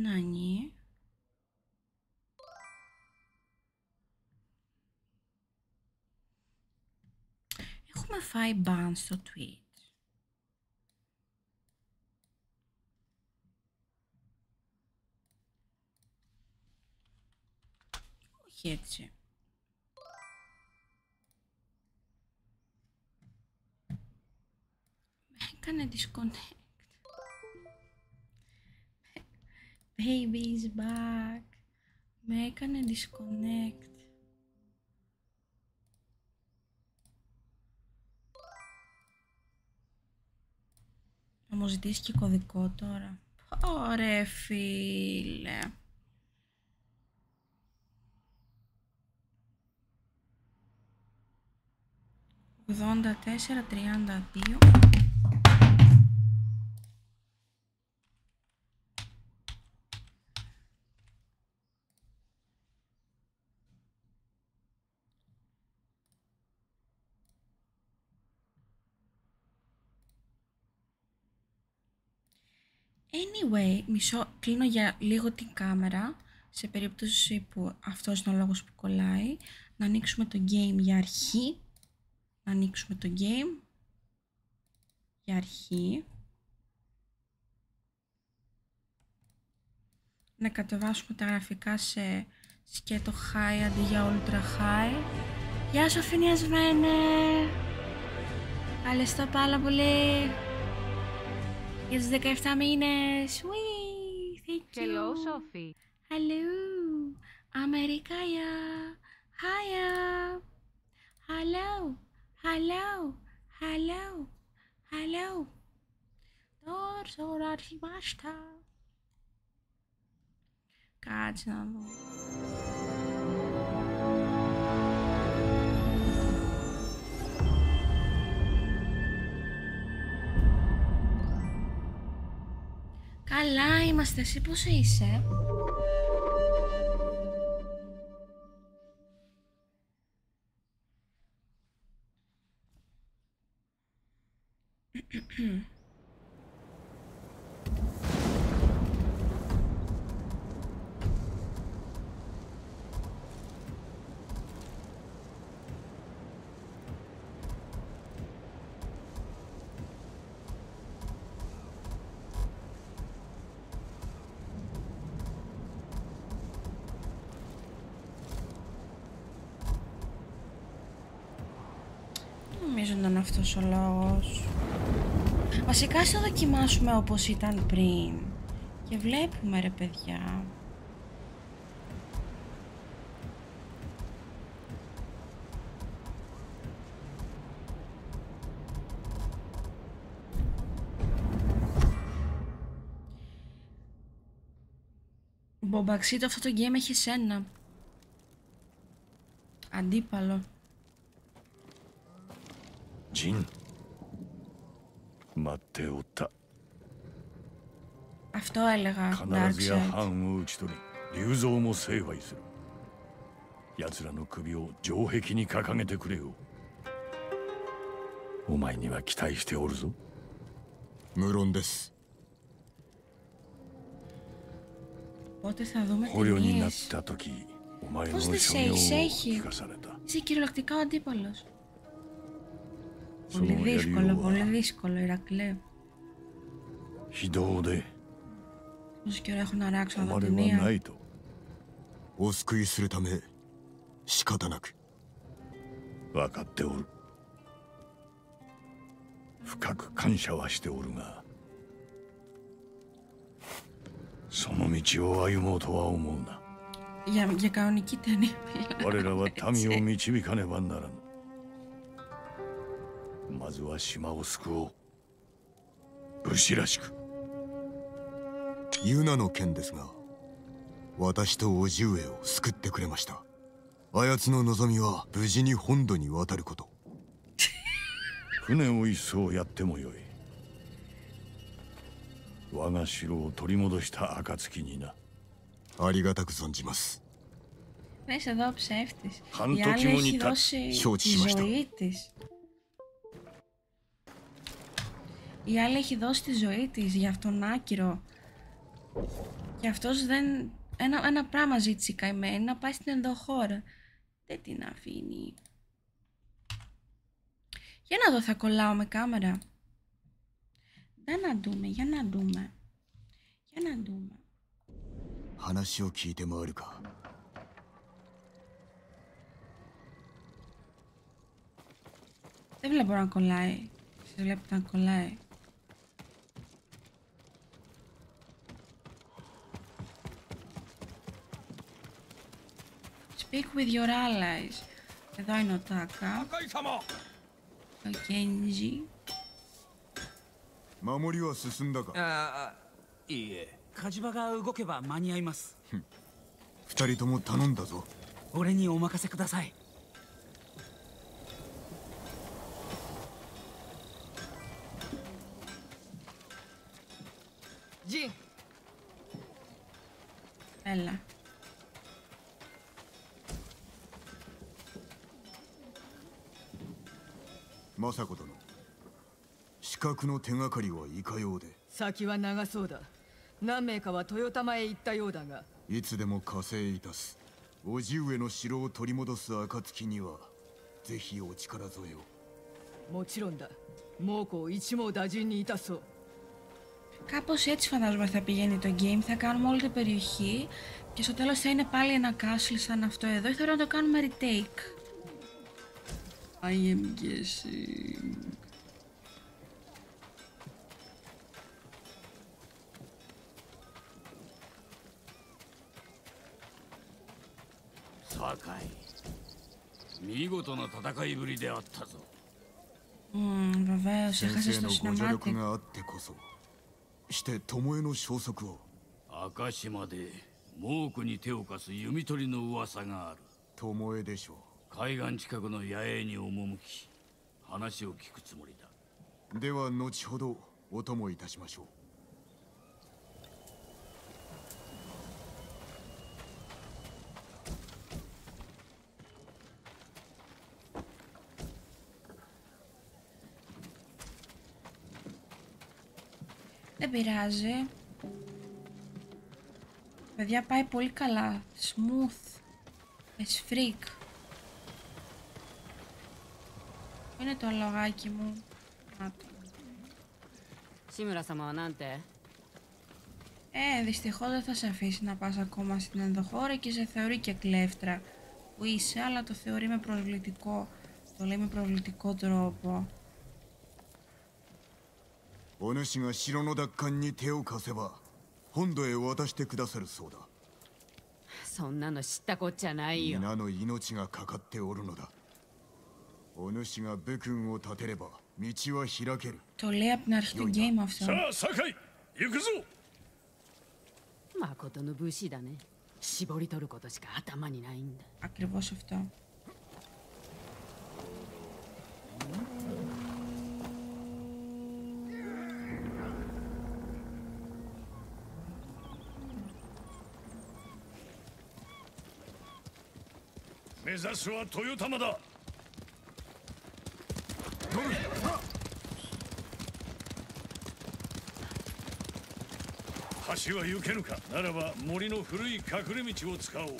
Νάνι. Έχουμε φάει ban στο Twitch. Όχι έτσι. Με έκανε disconnect. Baby is back. Με έκανε disconnect. Θα μου ζητήσει και κωδικό τώρα. Ωραία φίλε. $84.32. Anyway, κλείνω για λίγο την κάμερα, σε περίπτωση που αυτός είναι ο λόγος που κολλάει. Να ανοίξουμε το game για αρχή. Να ανοίξουμε το game για αρχή. Να κατεβάσουμε τα γραφικά σε σκέτο high αντί για ultra high. Γεια σου Φινίας Βένε! Ευχαριστώ πάρα πολύ για τους 17 μήνες. Thank you. Hello, Sophie. Hello, Αμερικάια. Hiya. Hello, hello, hello, hello. Τώρα αρχιμάστα. Κάτσε να δω. Καλά είμαστε, εσύ πώς είσαι? Νομίζω να είναι αυτός ο λόγος. Βασικά ας το δοκιμάσουμε όπως ήταν πριν. Και βλέπουμε ρε παιδιά. Μπομπαξίτο, αυτό το game έχει σένα. Αντίπαλο. Τζιν. Ματεώτα. Αυτό έλεγα, Darkseid. 竜像も成敗する。奴らの首を城壁に掲げてくれよ。お前には期待しておるぞ。無論です。 Πότε θα δούμε捕虜になっ ταινίες. た時、お前の Πώς δεν 所 σε 業を έχει. 聞かされた。 Είσαι κυριολεκτικά ο αντίπαλος. そ Πολύ のやり δύσκολο, よう πολύ は δύσκολο, Ηρακλέ. 非道で Όσο καιρό έχω να ράξω να δω 誉れは ταινία. ないと。お救いするため仕方なく。 分かっておる。深く感謝はしておるが、その道を歩もうとは思うな。 Για κανονική ταινία. 我らは民を導かねばならぬ。まずは島を救おう。武士らしく。ユナの件ですが、私と叔父上を救ってくれました。あやつの望みは無事に本土に渡ること。船を一艘やってもよい。我が城を取り戻した暁にな。ありがたく存じます。 Είσαι εδώ ψεύτης. Αν Η το άλλη έχει κοινωνικά- δώσει τη Σιώτσι ζωή της. Η άλλη έχει δώσει τη ζωή της για αυτόν άκυρο. Και αυτός δεν... Ένα πράγμα ζήτησε η καημένη, να πάει στην ενδοχώρα. Δεν την αφήνει. Για να δω, θα κολλάω με κάμερα. Για να δούμε, για να δούμε. Για να δούμε. 話を聞いて回るか。 Δεν βλέπω να κολλάει. Εσείς βλέπετε να κολλάει. Speak with your allies. Εδώ είναι ο Τάκα. Ο Κέντζι. 守りは進んだか。いいえ火事場が動けば間に合います。二人とも頼んだぞ。俺にお任せください。ジン Έλα. Masako殿。死角の手がかりはいかようで。先は長そうだ。何名かは豊玉へ行ったようだが。いつでも加勢いたす。叔父上の城を取り戻す暁にはぜひお力添えを。もちろんだ。猛虎一網打尽にいたそう。 Κάπως έτσι φαντάζομαι θα πηγαίνει το game. Θα κάνουμε όλη την περιοχή και στο τέλος θα είναι πάλι ένα castle σαν αυτό εδώ ή θα να το κάνουμε retake. I am guessing. Sakai. 見事な戦いぶりであったぞ。Βεβαίως, 先 έχασε 生 στο のご助力 cinematic. があってこそ。して巴の消息を。赤島で猛虎に手を貸す弓取りの噂がある。巴でしょ海岸近くの野営に赴き、話を聞くつもりだ。う。では後ほどお供いたしましょう。 Δεν πειράζει. Παιδιά, πάει πολύ καλά. Smooth. As freak. Πού είναι το λογάκι μου? Να το. 志村様はなんて Δυστυχώς δεν θα σε αφήσει να πας ακόμα στην ενδοχώρα και σε θεωρεί και κλέφτρα που είσαι, αλλά το θεωρεί με προσβλητικό. Το λέει με προσβλητικό τρόπο. お主が城の奪還に手を貸せば本土へ渡してくださるそうだ。 そんなの知ったこっちゃないよ。 皆の命がかかっておるのだ。お主が武君を立てれば道は開ける。 Το λέει από την αρχή του game αυτό. さあ、酒井、行くぞ。誠の武士だね。絞り取ることしか頭にないんだ。 Ακριβώς αυτό. Μεζάσουは豊玉だ。橋は行けぬか。ならば森の古い隠れ道を使おう。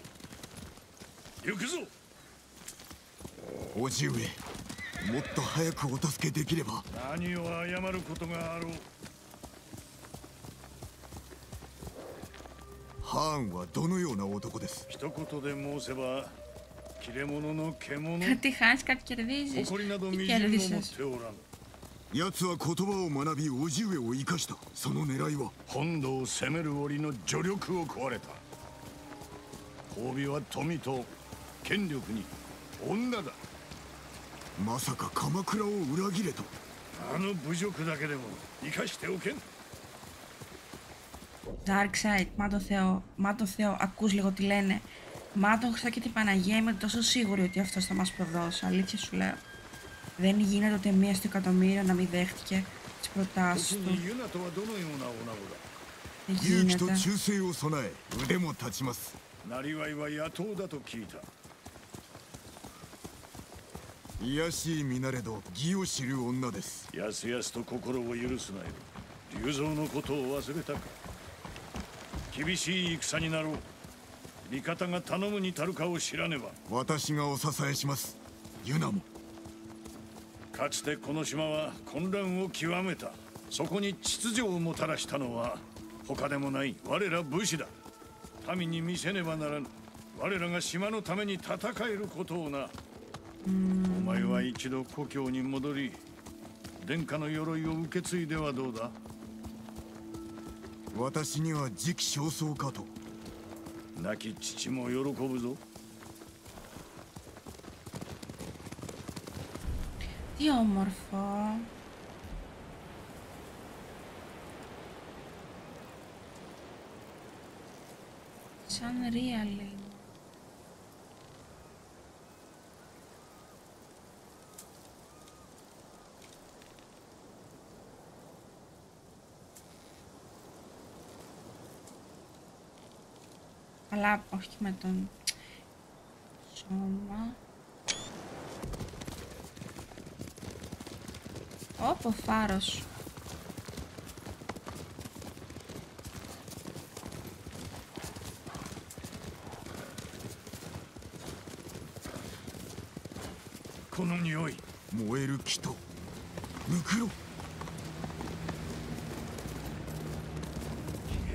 行くぞ。叔父上、もっと早くお助けできれば。何を謝ることがあろう。ハーンはどのような男です？一言で申せば切れ者の獣。 Κάτι χάνεις, κάτι κερδίζεις. 誇りなど Τι みじんも持っ κέρδισες? ておらん。 奴は言葉を学び叔父上を生かした。その狙いは本土を攻める折の助力を壊れた。褒美は富と権力に女だ。まさか鎌倉を裏切れと。あの侮辱だけでも生かしておけん。 Darkseid, μα το Θεό, ακούς λίγο τι λένε. Μα τον Χριστό και την Παναγία, είμαι τόσο σίγουρη ότι αυτός θα μας προδώσει. Αλήθεια σου λέω. Δεν γίνεται ούτε μία στο εκατομμύριο να μην δέχτηκε τις προτάσεις 時 του. にユナとはどのような女子だ。 Δεν 勇気と γίνεται. 忠誠を備え腕も立ちます。 なりわいは野党だと聞いた。 卑しい身なれど義を知る女です。 やすやすと心を許すなよ。龍蔵のことを忘れたか。厳しい戦になろう。味方が頼むに足るかを知らねば。私がお支えします。ユナも。かつてこの島は混乱を極めた。そこに秩序をもたらしたのは他でもない我ら武士だ。民に見せねばならぬ。我らが島のために戦えることをな。お前は一度故郷に戻り、殿下の鎧を受け継いではどうだ。私には時期尚早かと。亡き父も喜ぶぞ。Τι όμορφο. Σαν real είναι. Αλλά όχι με τον σώμα. Όπο φάρος.この匂い。燃える木とムクロ。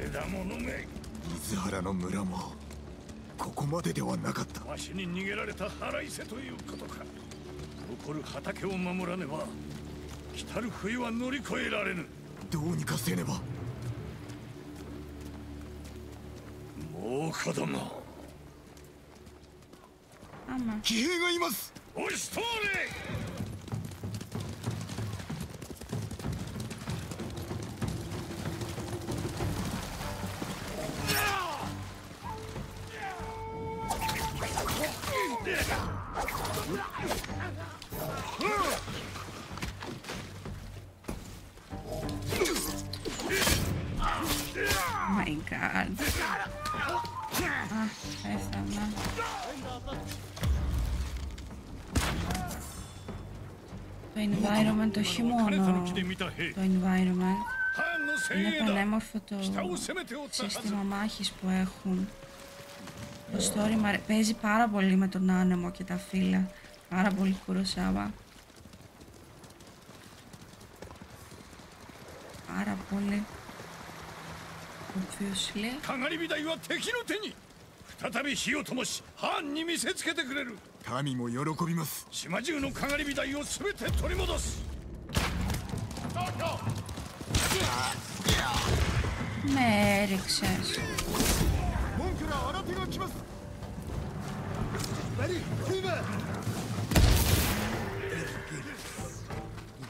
枝物め。水原の村もここまでではなかった。わしに逃げられた腹いせということか。残る畑を守らねば来たる冬は乗り越えられぬ。どうにかせねば。もう子供。Άμα. 騎兵がいます。押し通れ。Oh my god. Πέθανα. Το environment, όχι μόνο το environment, είναι πανέμορφο το σύστημα μάχης που έχουν. Το story παίζει πάρα πολύ με τον άνεμο και τα φύλλα. Πάρα πολύ Κουροσάβα. Πάρα πολύ. Obviously. かがり火台は敵の手に。再び火を灯し、藩に見せつけてくれる。民も喜びます。島中のかがり火台をすべて取り戻す。Με έριξες.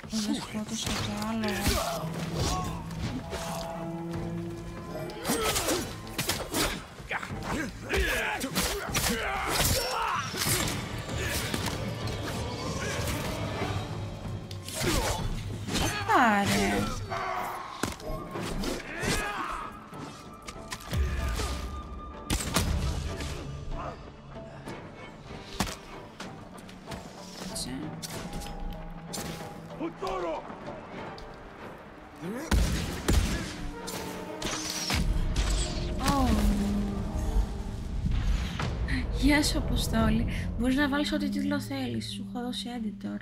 Δεν σκότωσα το άλλο. Πάρε. Γεια σου Αποστόλη. Μπορείς να βάλεις ό,τι τίτλο θέλεις. Σου έχω δώσει editor.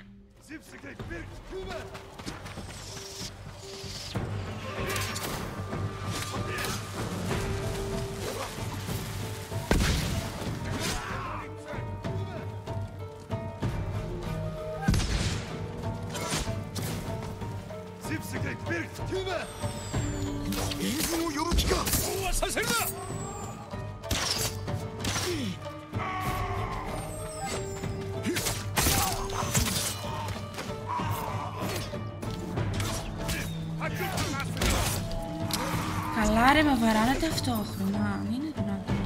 Καλά ρε, με βαράνε ταυτόχρονα. Είναι δυνατόν.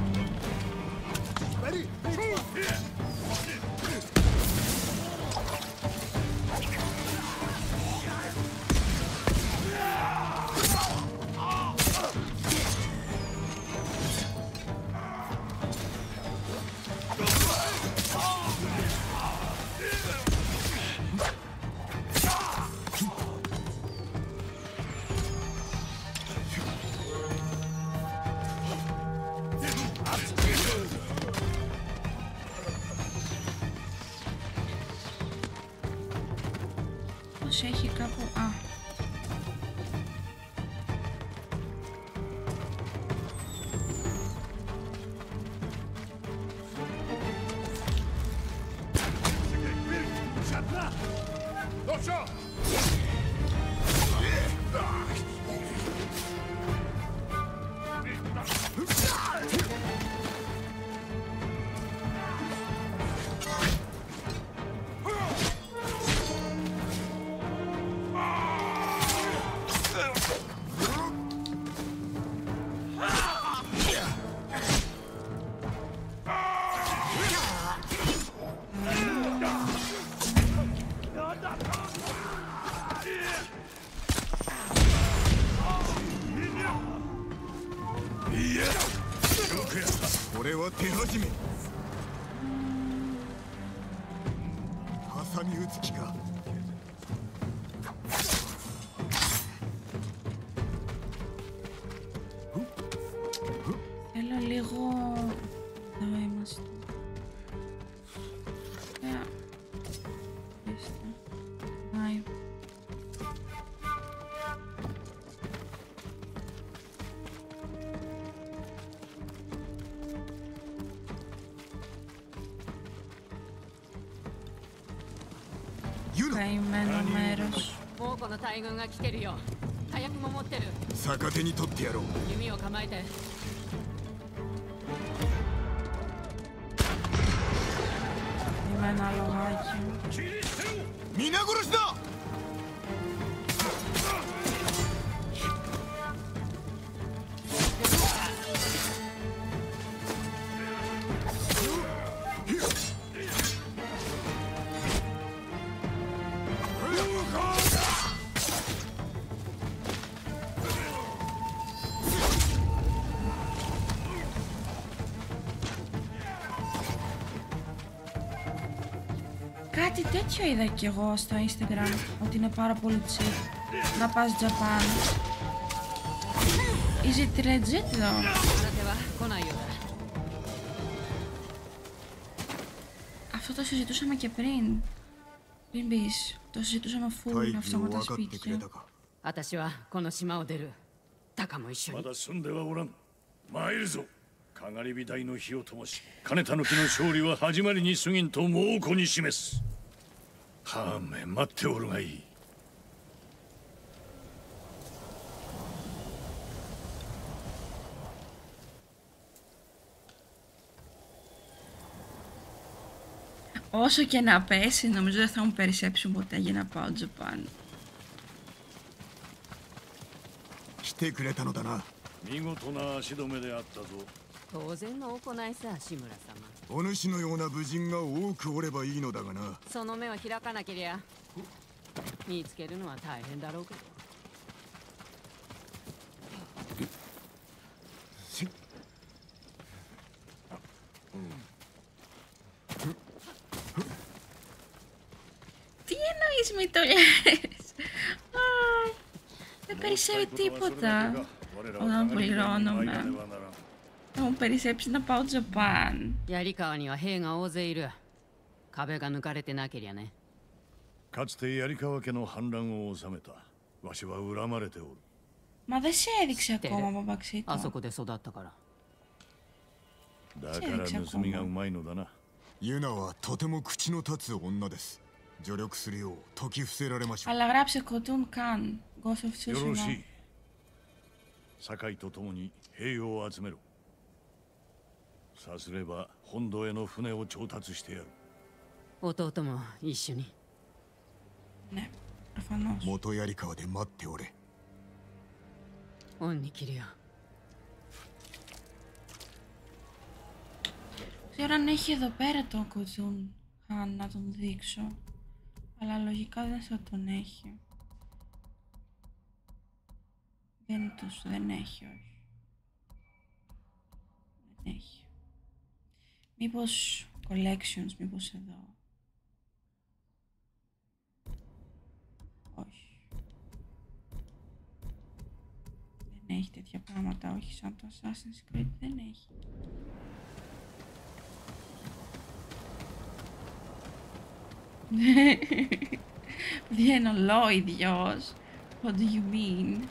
Μήπως έχει κάπου... Α. Θέλω λίγο... Εδώ είμαστε. Πάει. Καημένο μέρος. 猛虎の大軍が来てるよ。火薬も持ってる。逆手に取ってやろう。弓を構えて。Είμαι ένα λογάκι.皆殺しだ。Κάτι τέτοιο είδα κι εγώ στο Instagram, ότι είναι πάρα πολύ cheap να πας Japan. Is it legit though? 新手は来ないようだ。 Αυτό το συζητούσαμε και πριν. Πριν μπεις, το συζητούσαμε full αυτό με τα σπίτια. 私はこの島を出る。タカも一緒に。まだ済んではおらん。参るぞ。かがり火台の火を灯し、金田の木の勝利は始まりに過ぎんと猛虎に示す。はめ待っておるがいい。Όσο και να πέσει, νομίζω δεν θα μου περισσέψουν ποτέ για να πάω Japan. 来てくれたのだな。見事な足止めであったぞ。当然の行いさ、志村様。お主のような武人が多くおればいいのだがな。その目を開かなけりゃ見つけるのは大変だろうけど。Τι εννοείς με το λες? Δεν περισσεύει τίποτα όταν πληρώνομαι. Θα μου περισσέψει να πάω Japan. 槍川には兵が大勢いる。壁が抜かれてなけりゃね。かつて槍川家の反乱を収めた。わしは恨まれておる。 Μα δεν σε έδειξε ακόμα, παπαξί του. あそこで育ったから。だから盗みがうまいのだな。ユナはとても口の立つ女です。助力するよう説き伏せられましょう。 Αλλά γράψε Khotun Khan, Ghost of よろし Tsushima. い。堺と共に兵を集めろ。さすれば本土への船を調達してやる。弟も一緒に。 Ναι, προφανώς. 元槍川で待っておれ。恩に切るよ。 Ξέρω αν έχει εδώ πέρα το Khotun Khan να τον δείξω. Αλλά λογικά δεν θα τον έχει. Δεν έχει, όχι. Δεν έχει. Μήπως collections, μήπως εδώ. Όχι. Δεν έχει τέτοια πράγματα, όχι σαν το Assassin's Creed, δεν έχει. Βγαίνω ολόιδιος. What do you mean?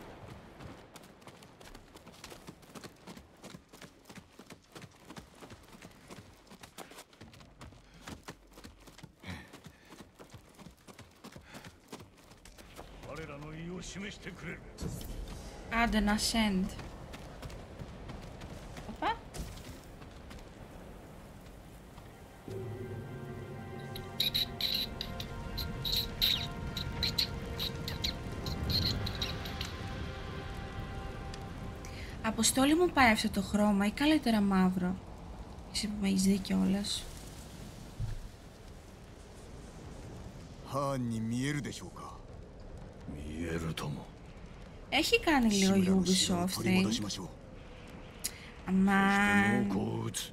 Άντε να send. Οπα. Αποστόλη μου πάει αυτό το χρώμα ή καλύτερα μαύρο? Εσύ που με έχεις δει κιόλας. ハーンに見えるでしょうか。見えるとも。 Έχει κάνει λίγο 志村の城を Ubisoft, 取り戻しましょう。 αμάν. 猛攻を撃つ。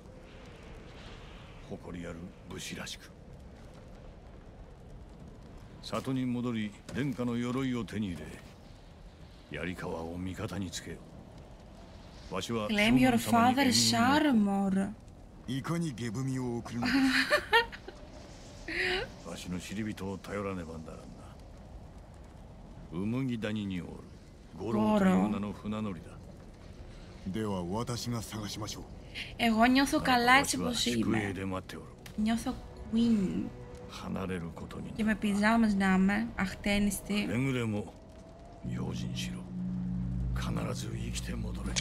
誇りある武士らしく。里に戻り殿下の鎧を手に入れ、槍川を味方につけよう。わしは Claim your 将軍様に father's 援軍を armor. いかに下踏みを送るのか。わしの知り人を頼らねばならんな。うむぎ谷におる五郎という名の船乗りだ。では私が探しましょう。 Εγώ νιώθω καλά わ έτσι しは πως 宿営 είμαι. で待っておる。 Νιώθω queen. 離れることに Και な με る。 πιζάμες να είμαι αχτένιστη. くれぐれも用心しろ。必ず生きて戻れ。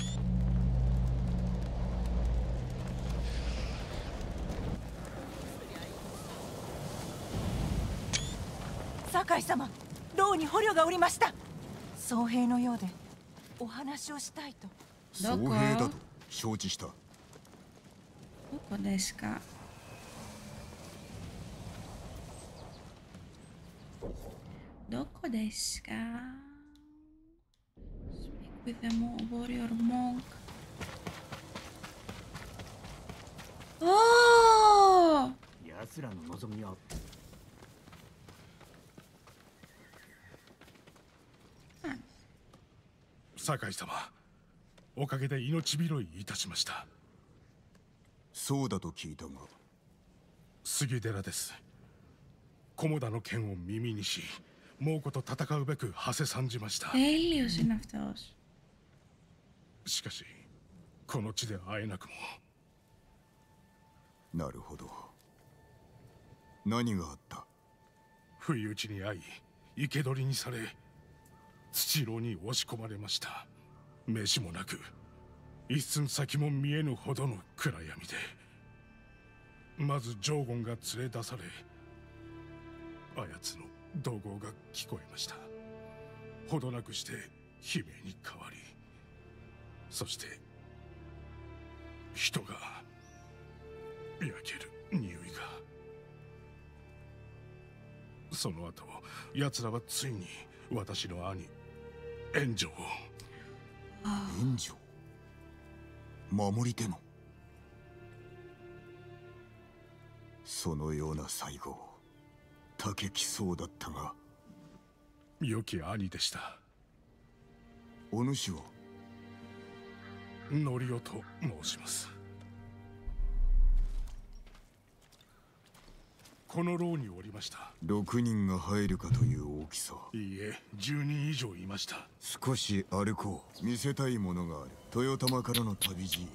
酒井様、牢に捕虜がおりました。僧兵のようでお話をしたいと。僧兵だと承知した。 Πού κοντέσκα. Doko deska. Speak with the warrior monk. Oh! 奴らの望みは 酒井様、おかげで命拾いいたしました。そうだと聞いたが。杉寺です。菰田の剣を耳にし、猛虎と戦うべく馳せ参じました。 Τέλειος είναι αυτός. しかし、この地で会えなくも。なるほど。何があった？不意打ちに遭い、生け捕りにされ、土牢に押し込まれました。飯もなく、一寸先も見えぬほどの暗闇で。まずジョーゴンが連れ出され、あやつの怒号が聞こえました。ほどなくして悲鳴に変わり、そして人が焼ける匂いが。その後奴らはついに私の兄援助を。援助？守り手の？そのような最後、たけきそうだったが。良き兄でした。お主は？ノリオと申します。この牢におりました。6人が入るかという大きさ。いいえ、10人以上いました。少し歩こう。見せたいものがある。豊玉からの旅路、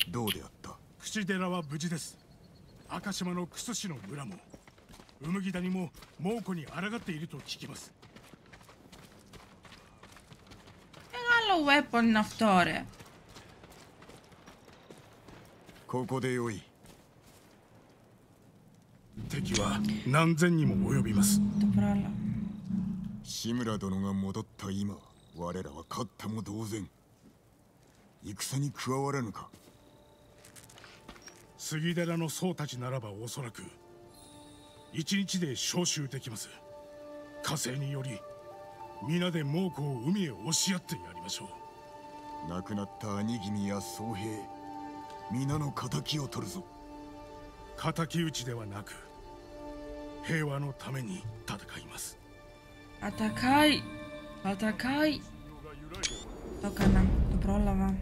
どうであった？櫛寺は無事です。赤島の楠氏の村も、うむぎ谷も猛虎に抗っていると聞きます。 Μεγάλο weapon είναι αυτό, ρε. ここでよい。敵は何千にも及びます。 Το πρόλαβα. 志村殿が戻った今、我らは勝ったも同然。戦に加わらぬか？杉寺の僧たちならばおそらく一日で召集できます。火星により皆で猛虎を海へ押し合ってやりましょう。亡くなった兄君や僧兵、皆の仇を取るぞ。敵討ちではなく平和のために戦います。 Ατακάει. Ατακάει. Το έκανα. Το πρόλαβα.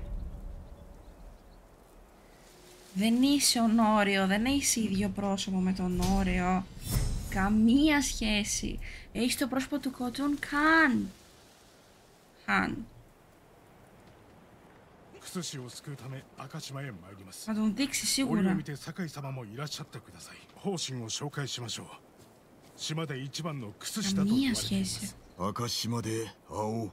Δεν είσαι ονόριο. Δεν είσαι ίδιο πρόσωπο με τον όριο. Καμία σχέση. Έχει το πρόσωπο του Κοτζούν Καν. Χαν. クス氏を救うため赤島へ参ります。 Θα τον δείξει 折を σίγουρα. 見て酒井様もいらっしゃってください。方針を紹介しましょう。島で一番のクス氏だと言わ Καμία れていま σχέση. す。赤島で会おう。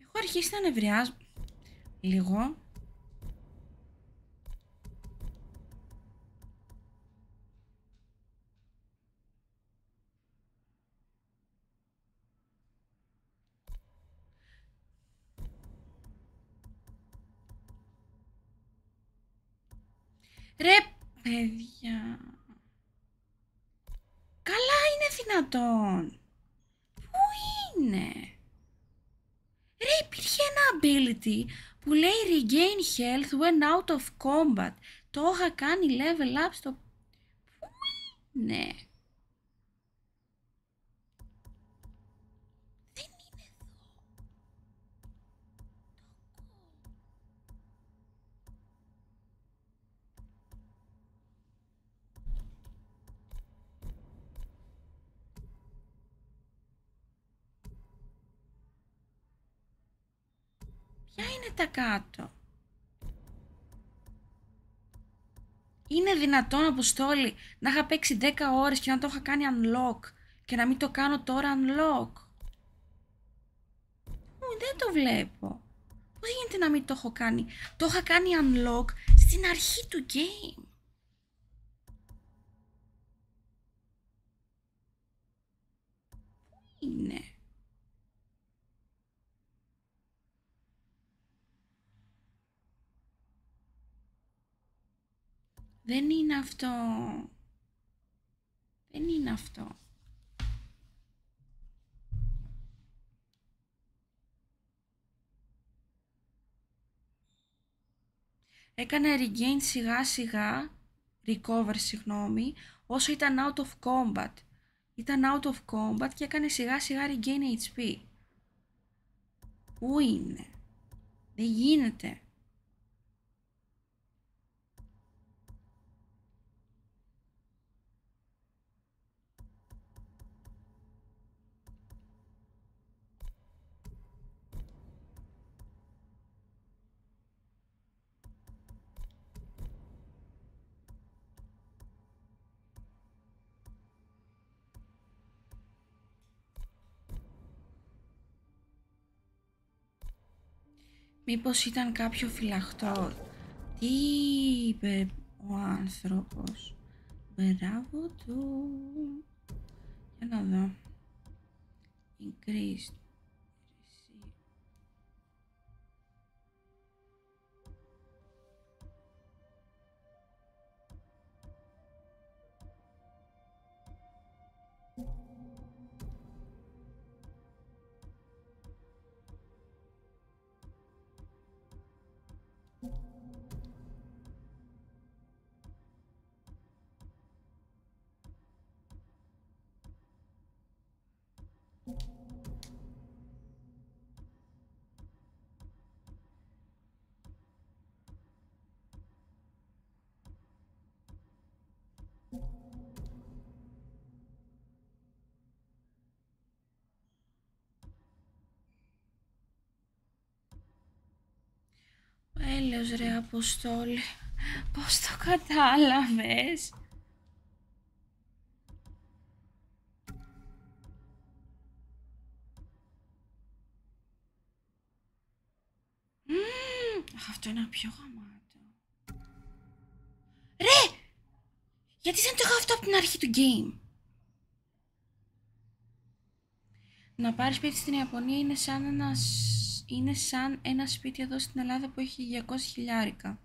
Έχω αρχίσει να νευριάζω λίγο. Ρε παιδιά. Καλά είναι δυνατόν. Πού είναι? Ρε υπήρχε ένα ability που λέει regain health when out of combat. Το είχα κάνει level up στο... Πού είναι? Δεν είναι εδώ. Ποια είναι τα κάτω? Είναι δυνατόν, Αποστόλη, να είχα παίξει 10 ώρες και να το είχα κάνει unlock και να μην το κάνω τώρα unlock? Δεν το βλέπω. Πώς γίνεται να μην το έχω κάνει? Το είχα κάνει unlock στην αρχή του game. Πού είναι? Δεν είναι αυτό. Δεν είναι αυτό. Έκανε regain σιγά σιγά, recover συγγνώμη, όσο ήταν out of combat. Ήταν out of combat και έκανε σιγά σιγά regain HP. Πού είναι? Δεν γίνεται. Μήπως ήταν κάποιο φυλαχτό? Τι είπε ο άνθρωπος? Μπράβο του. Για να δω. Increased. Έλεος ρε Αποστόλη, πώς το κατάλαβες? Αυτό είναι πιο γαμάτο. Ρε! Γιατί δεν το είχα αυτό από την αρχή του game? Να πάρεις σπίτι στην Ιαπωνία είναι σαν ένα σπίτι εδώ στην Ελλάδα που έχει 200 χιλιάρικα.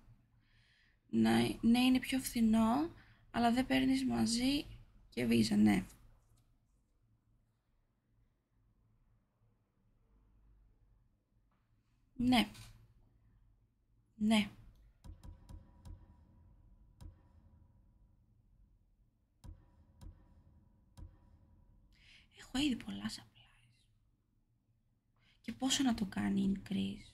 Ναι, είναι πιο φθηνό, αλλά δεν παίρνεις μαζί και βίζα, ναι. Ναι. Ναι. Έχω ήδη πολλά supplies. Και πόσο να το κάνει increase?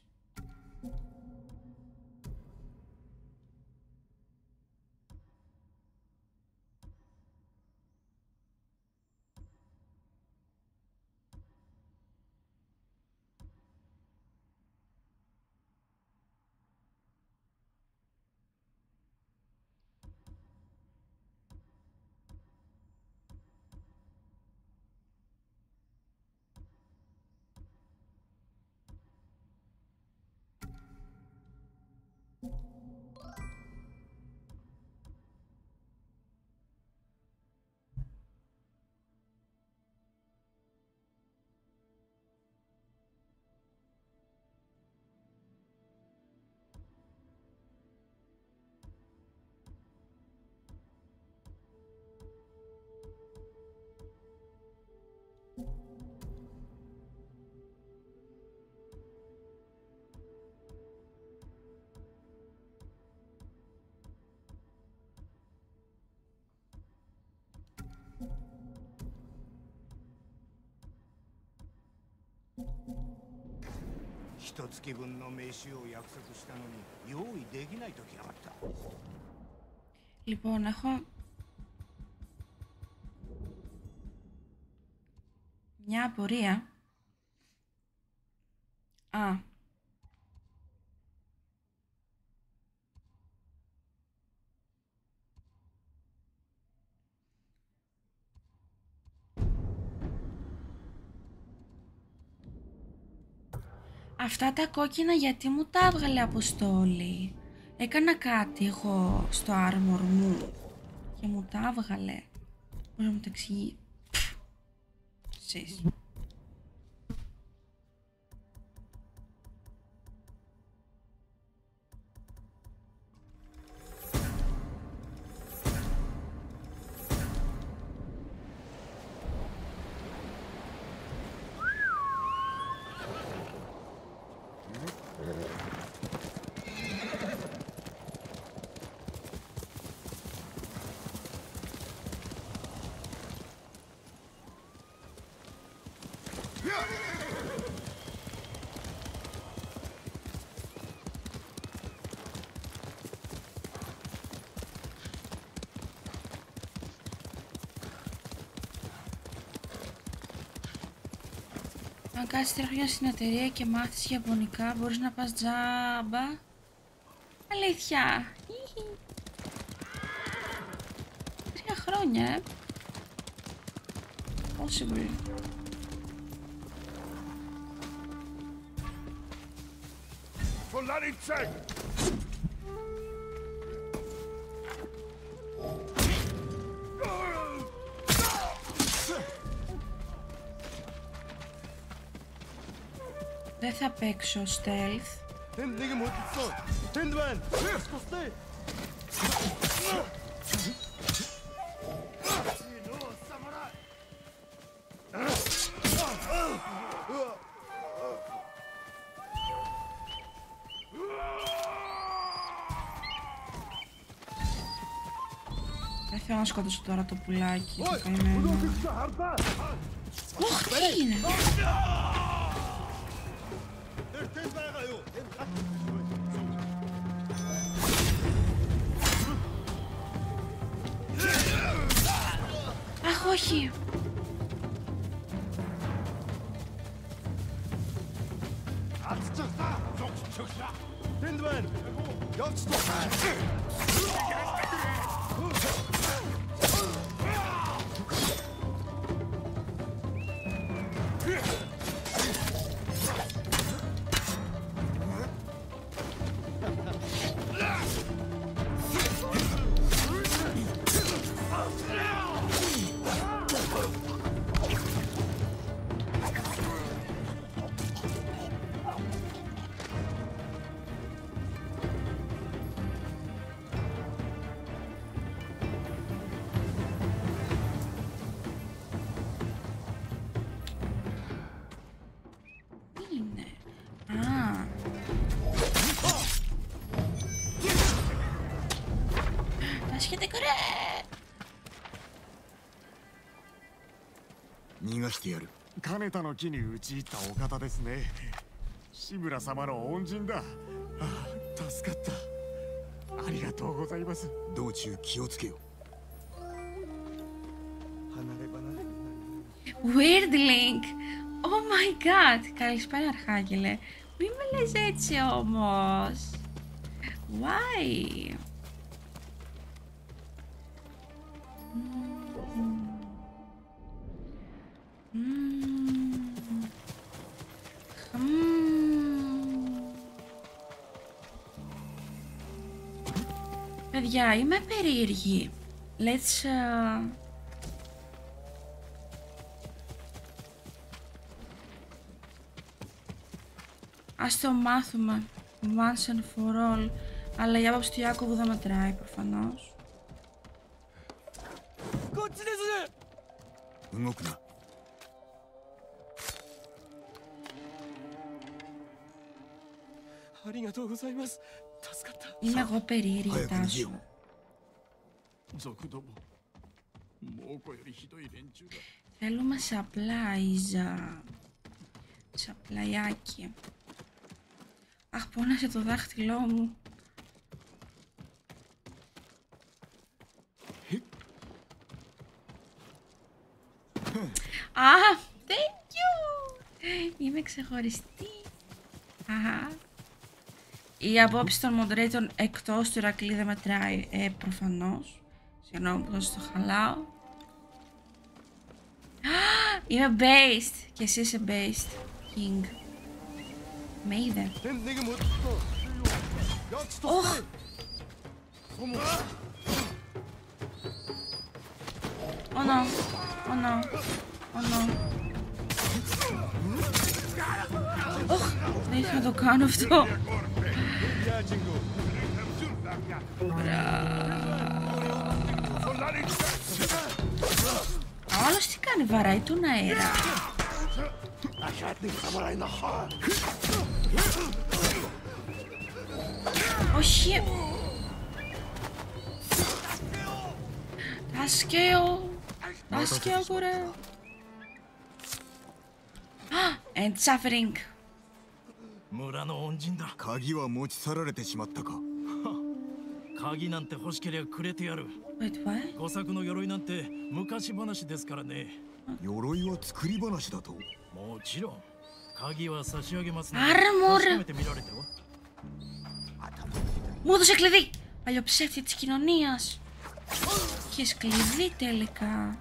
一月分の飯を約束したのに用意できないときやがった。Λοιπόν, έχω μια απορία. Αυτά τα κόκκινα γιατί μου τα έβγαλε Αποστόλη? Έκανα κάτι εγώ στο armor μου και μου τα έβγαλε. Πώς να μου το εξηγεί? Εσείς. Αν κάτσεις 3 χρόνια στην εταιρεία και μάθεις Ιαπωνικά, μπορείς να πας τζάμπα. Αλήθεια. 3 χρόνια, Possible. Δεν θα παίξω stealth. Δεν θέλω να σκοτώσω τώρα το πουλάκι, το καημένο. Ωχ, τι είναι! Αχ, όχι!金田の木に打ち入ったお方ですね。志村様の恩人だ。助かった。ありがとうございます。道中気をつけよ。Weirdlink! Oh my god! Καλησπέρα, Αρχάγγελε. Μη με λες έτσι όμως. Why? Παιδιά, είμαι περίεργη. Let's... Ας το μάθουμε once and for all. Αλλά η άποψη του Ιάκωβου δεν μετράει προφανώς. Είμαι εγώ περίεργη, Τάσου. Θέλουμε supplies. Σαπλαϊάκι. Αχ, πόνασε το δάχτυλό μου. Α, thank you! Είμαι ξεχωριστή. Η απόψη των moderator εκτός του Ηρακλή δεν μετράει, προφανώς. Συγγνώμη που σας το χαλάω. Είμαι based και εσύ είσαι based, King. Με είδε. Ωχ! Oh no, oh no, oh no. Ωχ, δεν ήθελα να το κάνω αυτό. Άλλος τι κάνει, βαράει τον αέρα. Όχι. Ασκέω, κορέ. And suffering. 村の恩人だ。鍵は持ち去られてしまったか。鍵なんて欲しけりゃくれてやる。Wait, what? 五作の鎧なんて昔話ですからね。鎧は作り話だと。もちろん。鍵は差し上げますので。確かめてみられては。Μου έδωσε κλειδί. Παλιοψεύτη της κοινωνίας. Έχεις κλειδί τελικά.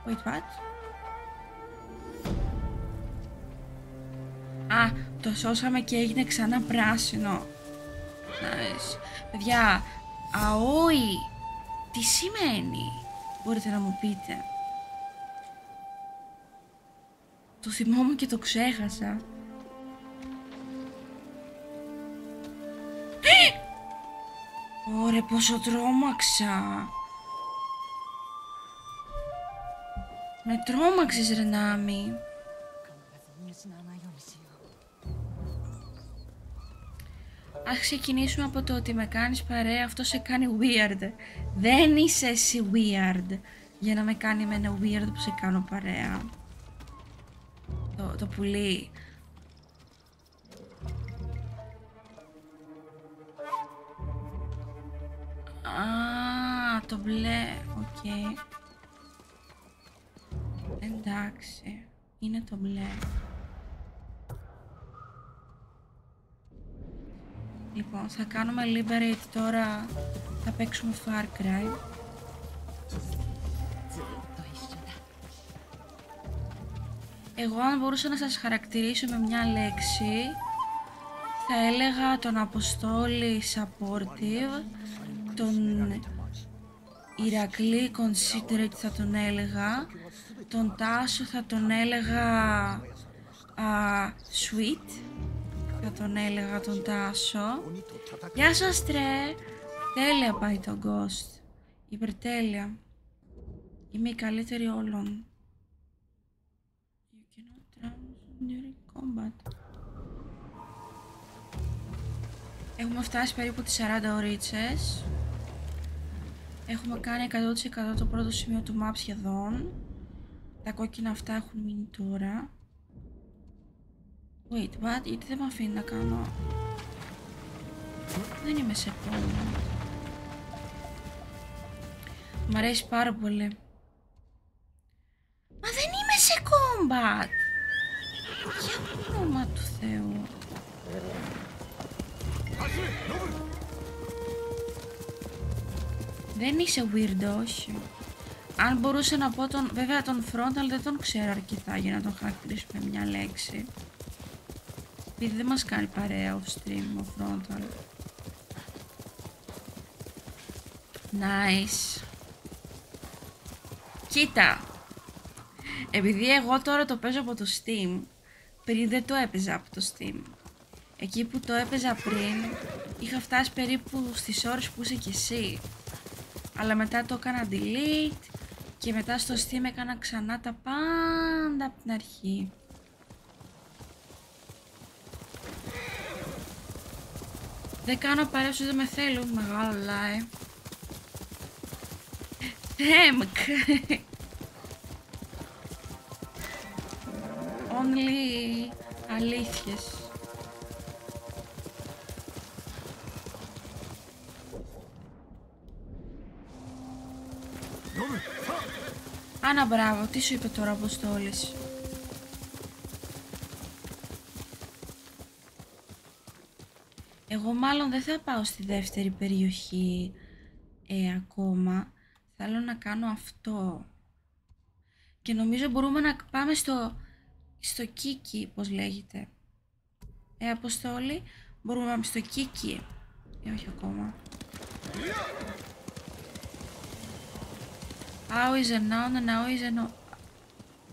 Wait, what? Α, το σώσαμε και έγινε ξανά πράσινο. Nice. Παιδιά, αόι, τι σημαίνει? Μπορείτε να μου πείτε? Το θυμόμουν και το ξέχασα. Ωρε, πόσο τρόμαξα. Με τρόμαξες, ρε Νάμι. Ας ξεκινήσουμε από το ότι με κάνεις παρέα, αυτό σε κάνει weird. Δεν είσαι εσύ weird για να με κάνει εμένα weird που σε κάνω παρέα. Το πουλί. Α, το μπλε, οκ. Εντάξει, είναι το μπλε. Λοιπόν, θα κάνουμε liberate τώρα, θα παίξουμε Far Cry. Εγώ αν μπορούσα να σας χαρακτηρίσω με μια λέξη, θα έλεγα τον Αποστόλη supportive, τον Ηρακλή considerate θα τον έλεγα, τον Τάσο θα τον έλεγα sweet, θα τον έλεγα τον Τάσο. Γεια σας τρε! Τέλεια πάει το Ghost. Υπερτέλεια. Είμαι η καλύτερη όλων. You cannot run during combat. Έχουμε φτάσει περίπου τις 40 ωρίτσες. Έχουμε κάνει 100% το πρώτο σημείο του map σχεδόν. Τα κόκκινα αυτά έχουν μείνει τώρα. Wait, what? Γιατί δεν με αφήνει να κάνω? Δεν είμαι σε κόμμα. Μ' αρέσει πάρα πολύ. Μα δεν είμαι σε combat! Για όνομα του Θεού. Δεν είσαι weirdo, όχι. Αν μπορούσα να πω τον... Βέβαια τον frontal δεν τον ξέρω αρκετά για να τον χαρακτηρίσω με μια λέξη. Επειδή δεν μας κάνει παρέα off stream ο frontal. Nice. Κοίτα. Επειδή εγώ τώρα το παίζω από το Steam, πριν δεν το έπαιζα από το Steam. Εκεί που το έπαιζα πριν, είχα φτάσει περίπου στις ώρες που είσαι κι εσύ. Αλλά μετά το έκανα delete και μετά στο Steam έκανα ξανά τα πάντα από την αρχή. Δεν κάνω παρέα όσους δεν με θέλουν, μεγάλο lie. Θέμκ. Only αλήθειες. Άνα, μπράβο, τι σου είπε τώρα ο Αποστόλης? Εγώ μάλλον δεν θα πάω στη δεύτερη περιοχή ακόμα. Θέλω να κάνω αυτό. Και νομίζω μπορούμε να πάμε στο Κίκι, πώς λέγεται. Αποστόλη, μπορούμε να πάμε στο Κίκι. Όχι ακόμα. How is a noun and how is an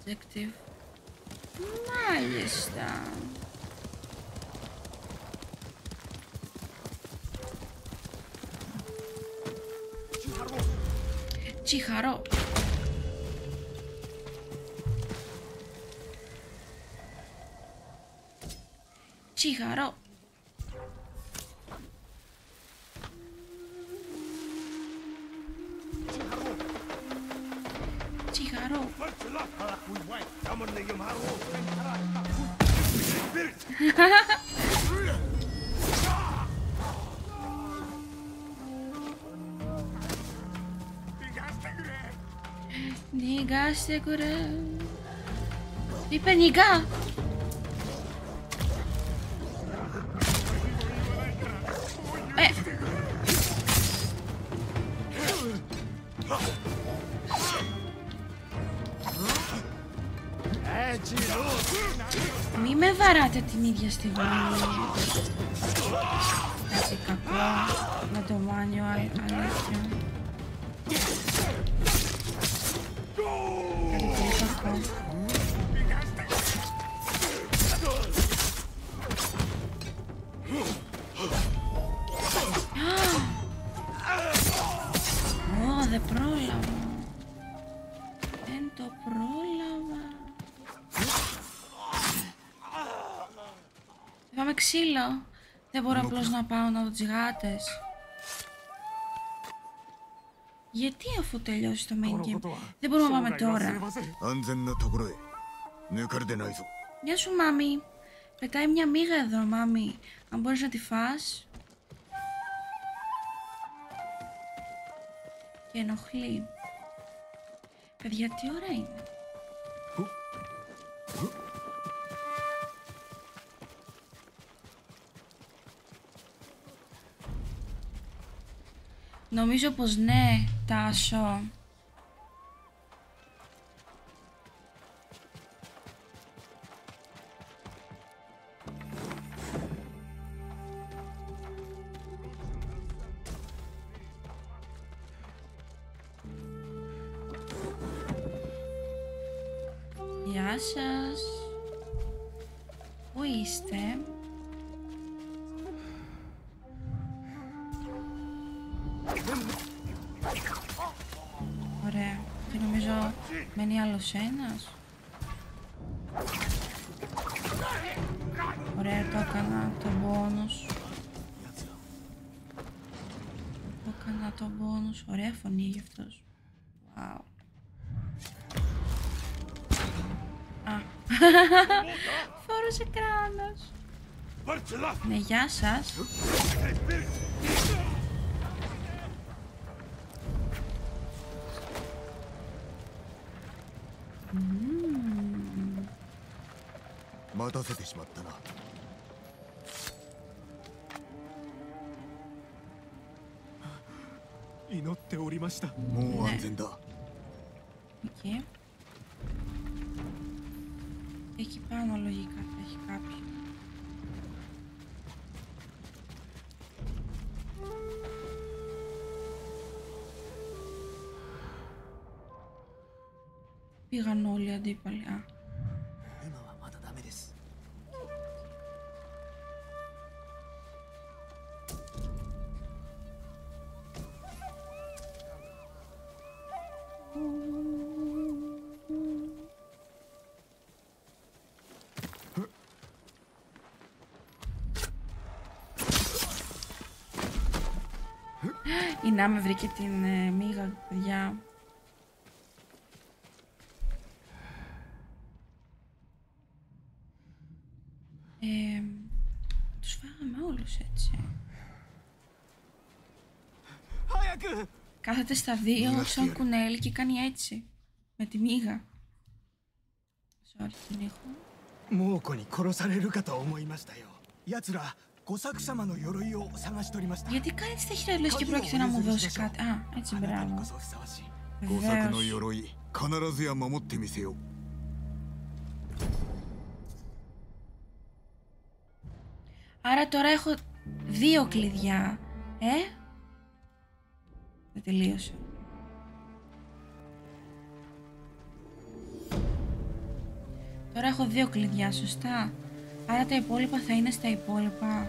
adjective. Μάλιστα. Τσιχαρό. Τσιχαρό. Τσιχαρό. Νιγάστε κουρέ. Είπε νιγά. Μη με βαράτε την ίδια στιγμή. Κάτι κακό με το μάνιο, αλήθεια. Κάτι πολύ κακό. Ω, δεν πρόλαβα. Δεν το πρόλαβα. Πάμε ξύλο. Δεν μπορώ απλώς να πάω να δω τις γάτες. Γιατί αφού τελειώσει το main game δεν μπορούμε να πάμε τώρα? Γεια σου μάμη. Πετάει μια μύγα εδώ μάμη. Αν μπορείς να τη φας. Και ενοχλεί. Παιδιά, τι ώρα είναι? Νομίζω πως ναι, Τάσο. Γεια σας. Πού είστε? Ωραία. Και νομίζω μένει άλλος ένας. Ωραία, το έκανα το bonus. Το έκανα το bonus. Ωραία φωνή γι' αυτός. Wow. Α. Φόρωσε κράνος. Ναι, γεια σας. Εκεί. Εκεί πάνω λογικά θα έχει κάποιο. Πήγαν όλοι οι αντίπαλοι. Α. Η Νάμε βρήκε την μύγα, παιδιά. Τους φάγαμε όλους έτσι. Κάθεται στα δύο σαν κουνέλι και κάνει έτσι. Με τη μύγα. Sorry, την ήχο. 猛虎に殺されるかと思いましたよ。奴ら小作様の鎧を探し取りました。 Γιατί κάνει τέτοια λες και πρόκειται να μου δώσει κάτι. Α, έτσι, μπράβο. 五作の鎧必ずや守ってみせよ。 Άρα τώρα έχω 2 κλειδιά. Δεν τελείωσε. Τώρα έχω 2 κλειδιά, σωστά. Άρα τα υπόλοιπα θα είναι στα υπόλοιπα.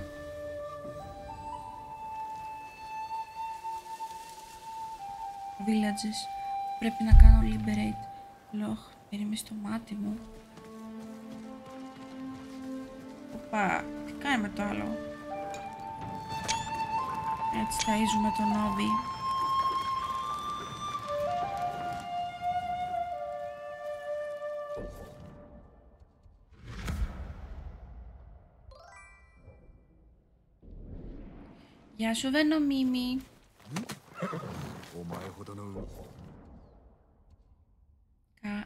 Villages. Πρέπει να κάνω liberate. Λοχ, περίμενε στο μάτι μου. Οπα, τι κάνει με το άλλο. Έτσι ταΐζουμε τον Νόβι. Γεια σου Βενομίμη.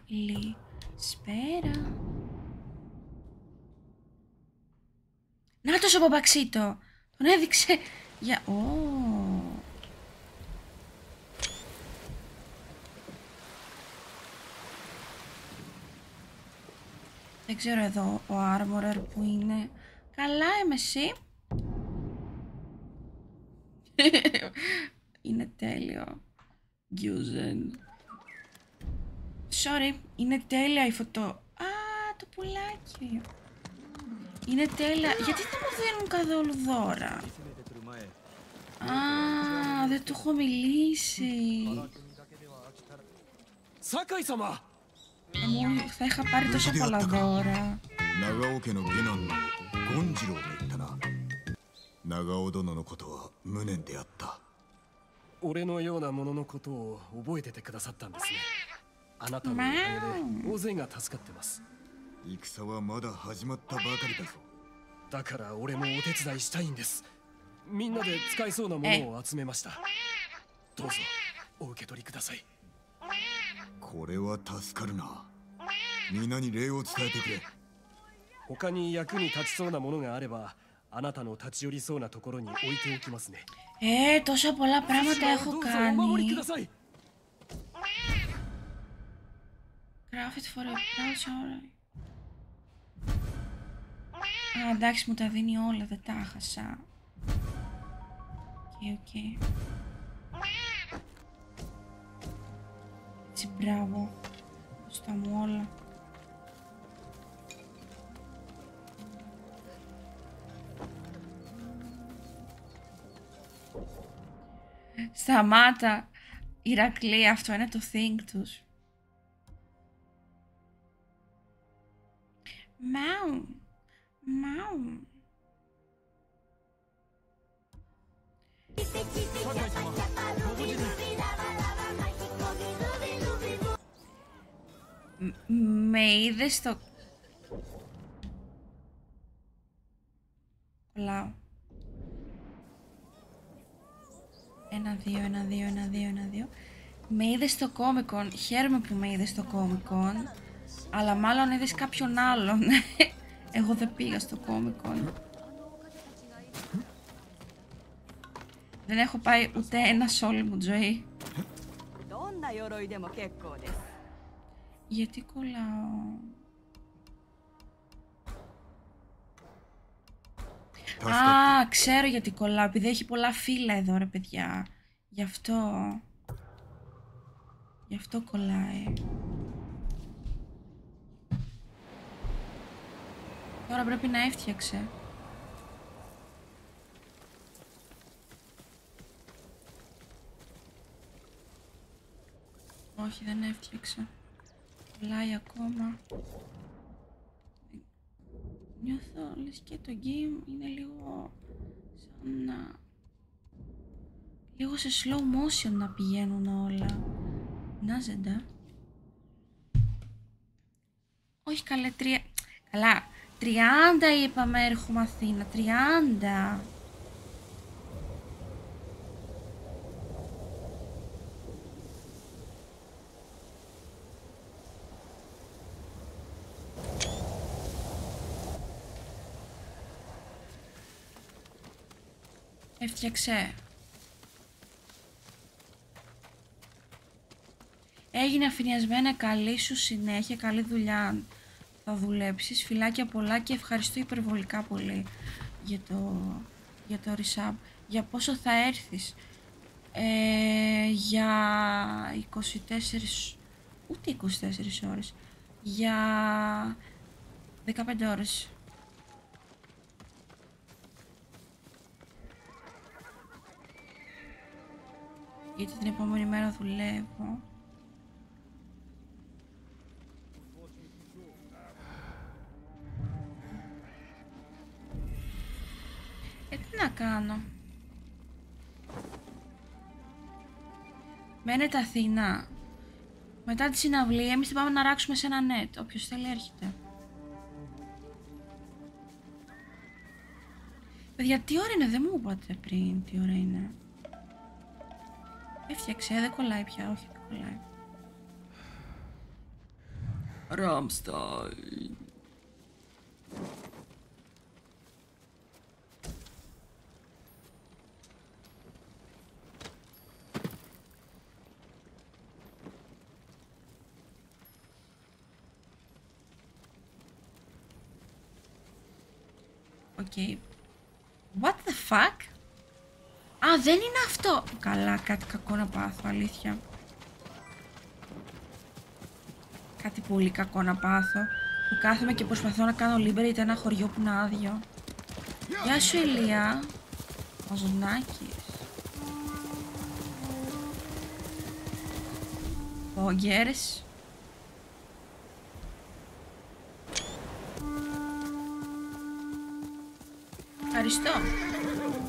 Καλησπέρα. Νάτος ο Παπαξίτο. Τον έδειξε για... Δεν ξέρω εδώ ο Armorer που είναι. Καλά είμαι εσύ. Είναι τέλειο. Γκιούζεν. Sorry, είναι τέλεια η φωτό. Α, το πουλάκι. Είναι τέλεια. Γιατί δεν μου δίνουν καθόλου δώρα. Α, δεν του έχω μιλήσει. Θα είχα πάρει τόσα πολλά δώρα. 長尾家の下男の権次郎と言ったな。長尾殿のことは無念であった。俺のようなもののことを覚えててくださったんですね。あなたのおかげで大勢が助かってます。戦はまだ始まったばかりだぞ。だから俺もお手伝いしたいんです。みんなで使えそうなものを集めました。どうぞお受け取りください。これは助かるな。皆に礼を伝えてくれ。他に役に立ちそうなものがあれば、あなたの立ち寄りそうなところに置いておきますね。Τόσα πολλά πράγματα έχω κάνει. Craft for a price, alright. Α, εντάξει, μου τα δίνει όλα, δεν τα χάσα. Οκ. Έτσι, μπράβο. Μπροστά μου όλα. Σταμάτα, Ηρακλή, αυτό είναι το thing τους. Μάου, μάου. Με είδες στο... Κολλάω. 1-2. Με είδες στο Comic-Con. Χαίρομαι που με είδες στο Comic-Con. Αλλά μάλλον είδες κάποιον άλλον. Εγώ δεν πήγα στο Comic-Con. Δεν έχω πάει ούτε ένα σε όλη μου ζωή. Γιατί κολλάω? Α, ξέρω γιατί κολλάω, επειδή έχει πολλά φύλλα εδώ ρε παιδιά. Γι' αυτό κολλάει. Τώρα πρέπει να έφτιαξε. Όχι, δεν έφτιαξε. Κολλάει ακόμα. Νιώθω λες και το game είναι λίγο σαν να... λίγο σε slow motion να πηγαίνουν όλα. Να ζεντά. Όχι καλέ, καλά, 30 είπαμε έρχομαι Αθήνα, 30. Έφτιαξε. Έγινε αφηνιασμένα, καλή σου συνέχεια, καλή δουλειά. Θα δουλέψεις, φιλάκια πολλά και ευχαριστώ υπερβολικά πολύ για το resub. Για πόσο θα έρθεις? Για 24, ούτε 24 ώρες, για 15 ώρες. Γιατί την επόμενη μέρα δουλεύω. Τι να κάνω? Μένετε Αθήνα. Μετά τη συναυλία εμείς θα πάμε να ράξουμε σε ένα net. Όποιος θέλει έρχεται. Παιδιά, τι ώρα είναι? Δεν μου είπατε πριν τι ώρα είναι. Έφτιαξε, δεν κολλάει πια. Όχι, δεν κολλάει. Rammstein. Okay. What the fuck? Α, δεν είναι αυτό. Καλά, κάτι κακό να πάθω, αλήθεια. Κάτι πολύ κακό να πάθω. Που κάθομαι και προσπαθώ να κάνω liberate ένα χωριό που είναι άδειο. Γεια σου, Ηλία. Ο Ζωνάκης. Πόγκερς. Ευχαριστώ.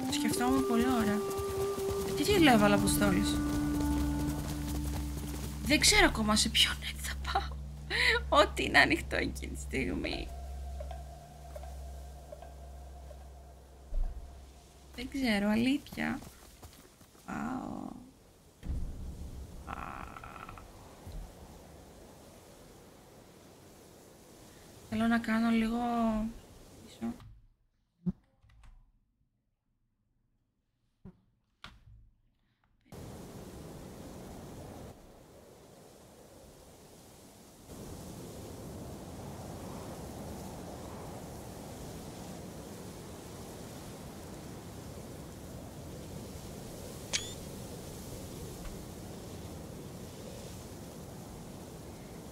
Το σκεφτόμουν πολύ ώρα. Τι λέω έβαλα αποστόλης? Δεν ξέρω ακόμα σε ποιο net θα πάω. Ό,τι είναι ανοιχτό εκείνη τη στιγμή. Δεν ξέρω, αλήθεια. Πάω. Θέλω να κάνω λίγο πίσω.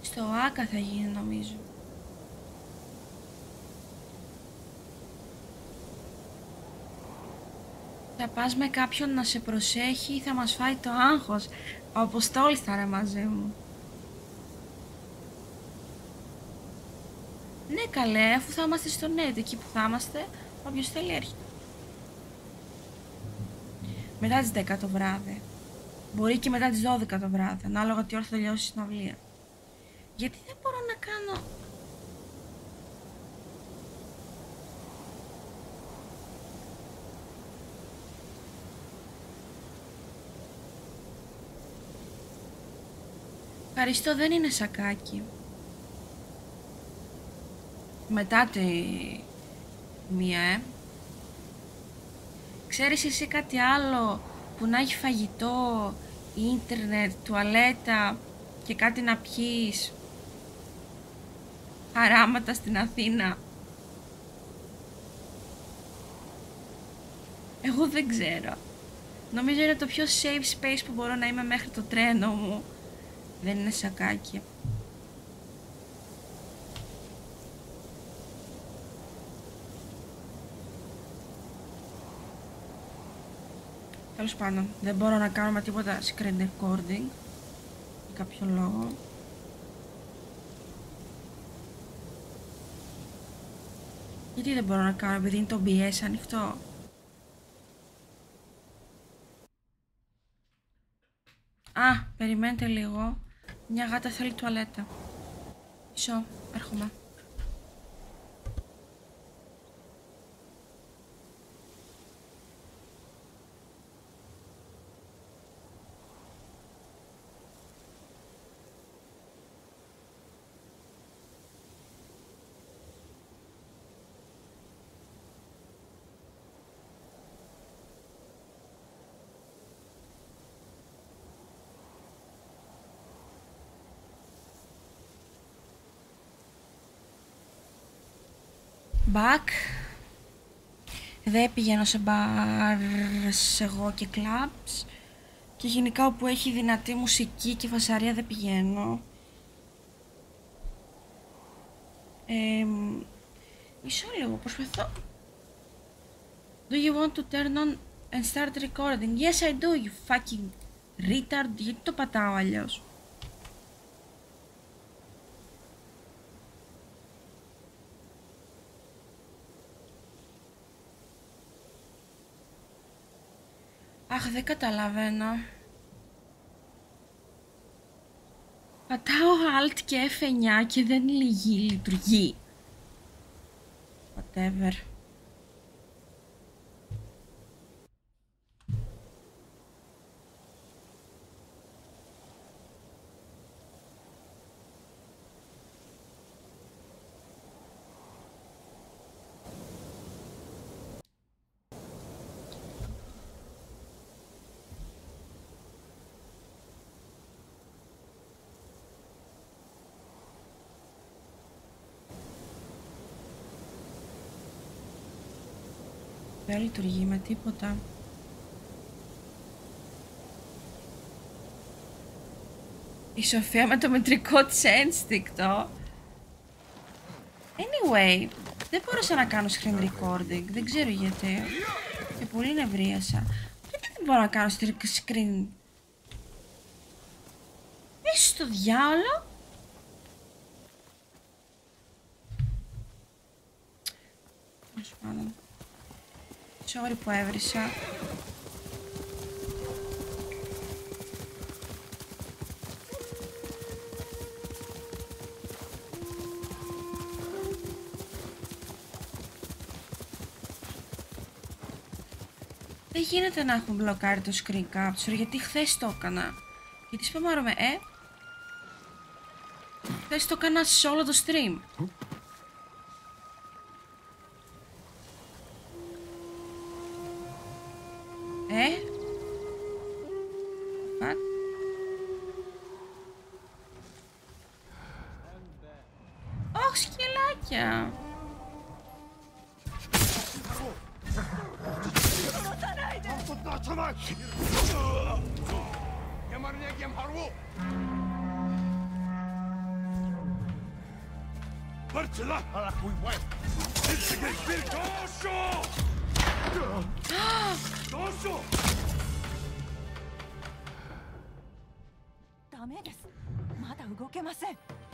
Στο Άκα θα γίνει, νομίζω. Θα πας με κάποιον να σε προσέχει ή θα μας φάει το άγχος? Ο Αποστόλης θα είναι μαζί μου. Ναι καλέ, αφού θα είμαστε στο net, εκεί που θα είμαστε, όποιος θέλει έρχεται. Μετά τις 10 το βράδυ. Μπορεί και μετά τις 12 το βράδυ, ανάλογα τι ώρα θα τελειώσει η συναυλία. Γιατί δεν μπορώ να κάνω... Ευχαριστώ, δεν είναι σακάκι. Μετά τη μία, Ξέρεις εσύ κάτι άλλο που να έχει φαγητό, ίντερνετ, τουαλέτα και κάτι να πιείς? Χαράματα στην Αθήνα. Εγώ δεν ξέρω. Νομίζω είναι το πιο safe space που μπορώ να είμαι μέχρι το τρένο μου. Δεν είναι σακάκι. Τέλος πάντων, δεν μπορώ να κάνω με τίποτα screen recording για κάποιον λόγο. Γιατί δεν μπορώ να κάνω, επειδή είναι το OBS ανοιχτό? Α, περιμένετε λίγο. Μια γάτα θέλει τουαλέτα. Μισό, έρχομαι. Back. Δεν πηγαίνω σε bars εγώ και clubs. Και γενικά όπου έχει δυνατή μουσική και φασαρία δεν πηγαίνω. Μισό λίγο, προσπαθώ. Do you want to turn on and start recording? Yes I do, you fucking retard. Γιατί το πατάω αλλιώς? Αχ, δεν καταλαβαίνω. Πατάω Alt και F9 και δεν λειτουργεί. Whatever. Δεν λειτουργεί με τίποτα. Η Σοφία με το μετρικό της ένστικτο. Anyway, δεν μπορούσα να κάνω screen recording. Δεν ξέρω γιατί. Και πολύ νευρίασα. Γιατί δεν μπορώ να κάνω screen... Είσαι στο διάολο. Τέλος πάντων. Sorry που έβρισα. Δεν γίνεται να έχουν μπλοκάρει το screen capture, γιατί χθες το έκανα. Γιατί σπαμάρομαι, χθες το έκανα σε όλο το stream. Fuck. Ωχ, σκυλάκια.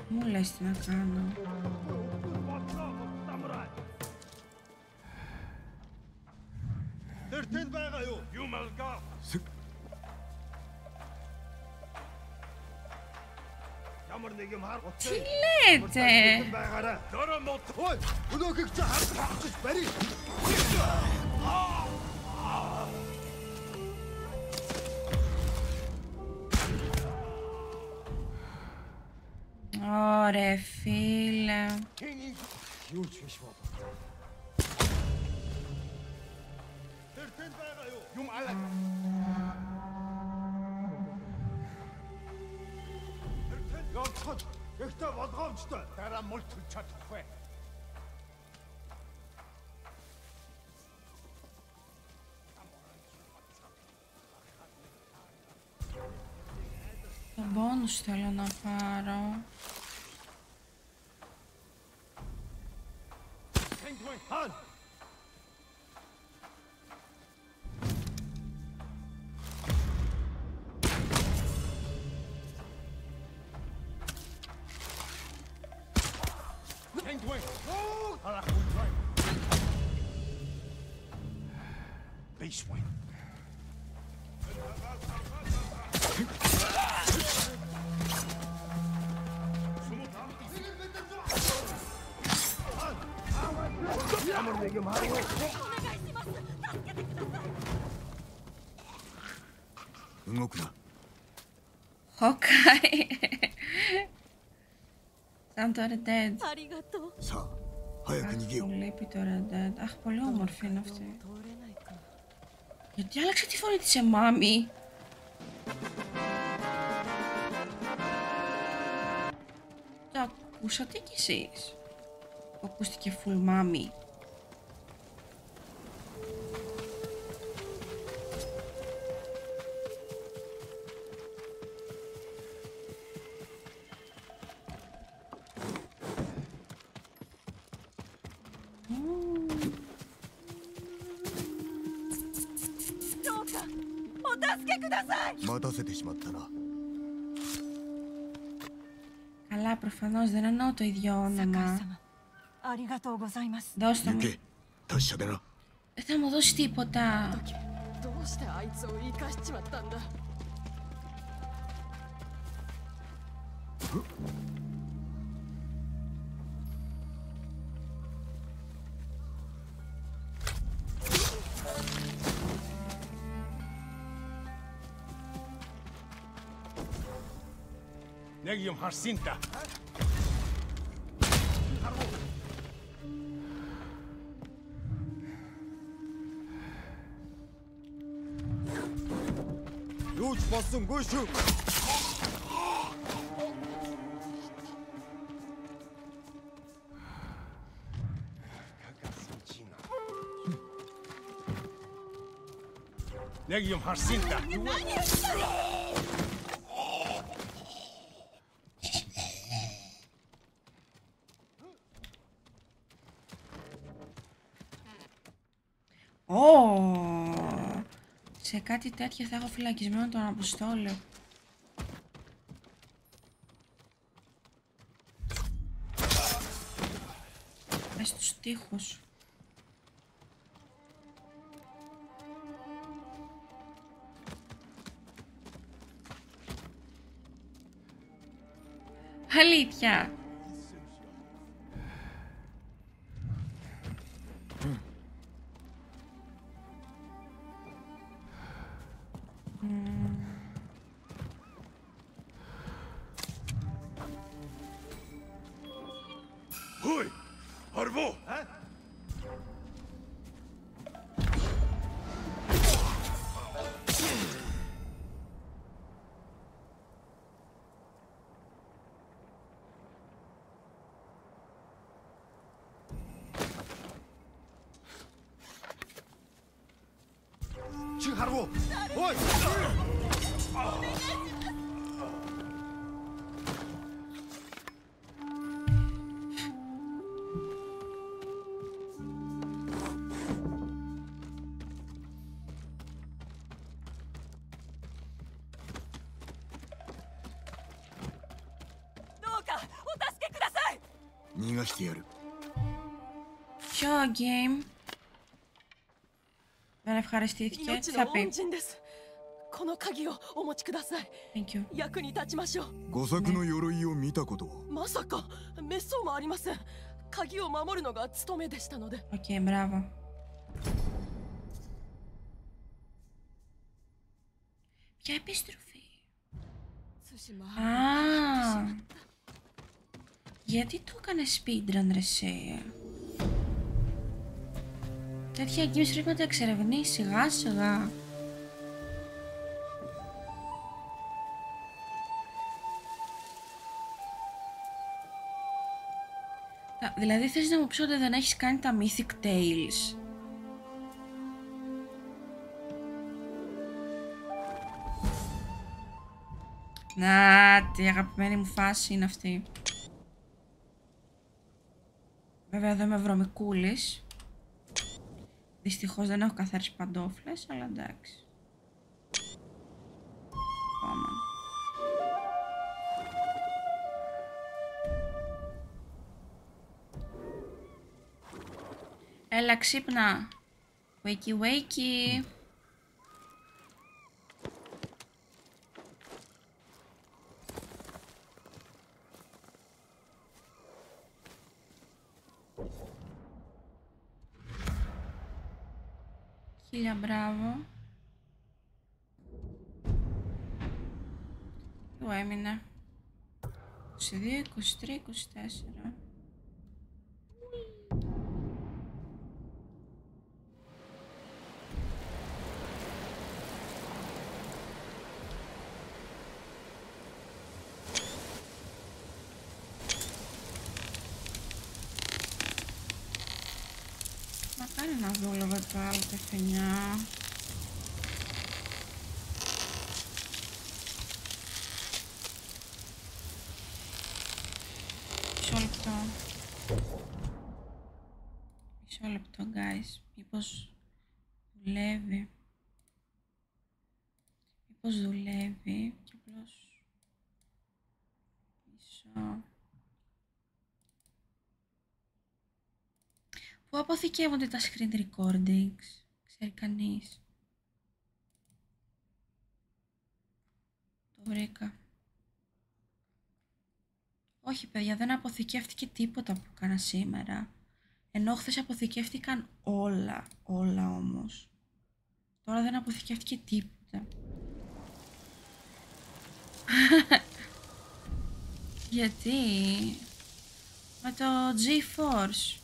Μου λες τι να κάνω. Τι λέτε? Ωρε φίλε. Το bonus θέλω να πάρω. Hawkeye. Σαν το Red Dead. Αχ, μου λείπει το Red Dead. Αχ, πολύ όμορφη είναι αυτή. Γιατί άλλαξε τη φωνή της σε μάμι. Το ακούσατε κι εσείς? Ακούστηκε full μάμι. 待たせてしまったな。 Καλά, προφανώς δεν εννοώ το ίδιο όνομα. Δώσ' το μου. Δεν θα μου δώσει τίποτα. どうしてあいつを生かしちまったんだ。Negium Harsinta. Юуч болсонгүй шүү. Negium Harsinta. Σε κάτι τέτοιο θα έχω φυλακισμένο τον Αποστόλιο. Πες στους τοίχους. Αλήθεια. Oi! Arvo! Harvo! Oi! 逃がしてやる。 Ποιο game? Δεν ευχαριστήθηκε. Τι θα πει? この鍵をお持ちください。 Thank you. 役に立ちましょう。五作の鎧を見たことは？まさか滅相もありません。鍵を守るのが務めでしたので。 Ok, μπράβο. Ποια επιστροφή? Α, γιατί το έκανε speedrun ρε εσύ? Τέτοια games πρέπει να τα εξερευνείς σιγά σιγά. Δηλαδή θες να μου πεις ότι δεν έχεις κάνει τα Mythic Tales? Να, τι αγαπημένη μου φάση είναι αυτή. Βέβαια εδώ είμαι βρωμικούλης. Δυστυχώς δεν έχω καθαρές παντόφλες, αλλά εντάξει. Πάμε. Έλα ξύπνα. Wakey wakey. Χίλια μπράβο. Πού έμεινε? 22, 23, 24. Κάνε να δω λίγο το άλλο F9. Μισό λεπτό, guys. Μήπως δουλεύει. Και απλώς... Μισό. Πού αποθηκεύονται τα screen recordings? Ξέρει κανείς? Το βρήκα. Όχι παιδιά, δεν αποθηκεύτηκε τίποτα που έκανα σήμερα. Ενώ χθες αποθηκεύτηκαν όλα όμως. Τώρα δεν αποθηκεύτηκε τίποτα. Γιατί? Με το G-Force.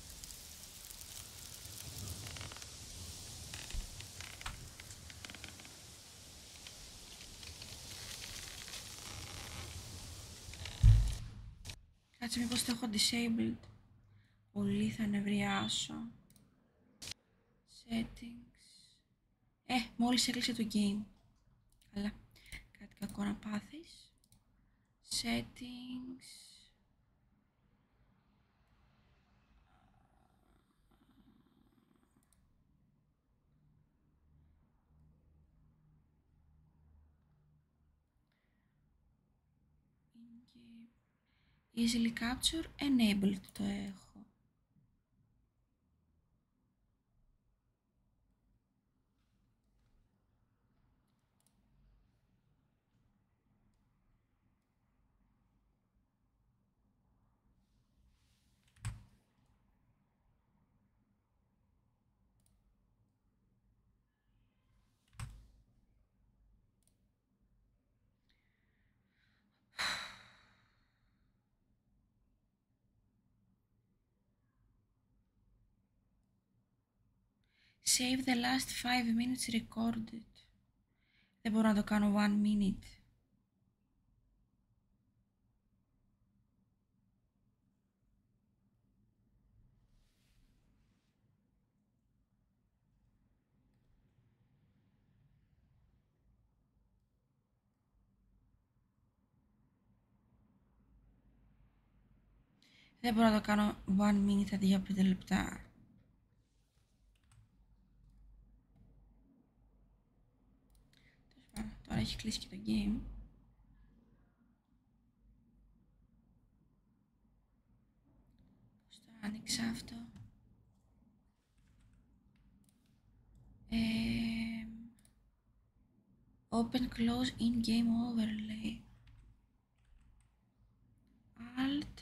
Κάτσε μήπως το έχω disabled. Πολύ θα νευριάσω. Settings. Μόλις έκλεισε το game. Καλά. Κάτι κακό να πάθεις. Settings. Easily capture enabled το έχω. Save the last 5 minutes recorded. Δεν μπορώ να το κάνω 1 minute. Δεν μπορώ να το κάνω 1 minute αντί για 5 λεπτά. Τώρα έχει κλείσει και το game. Πώς το άνοιξα αυτό? Open close in-game overlay. Alt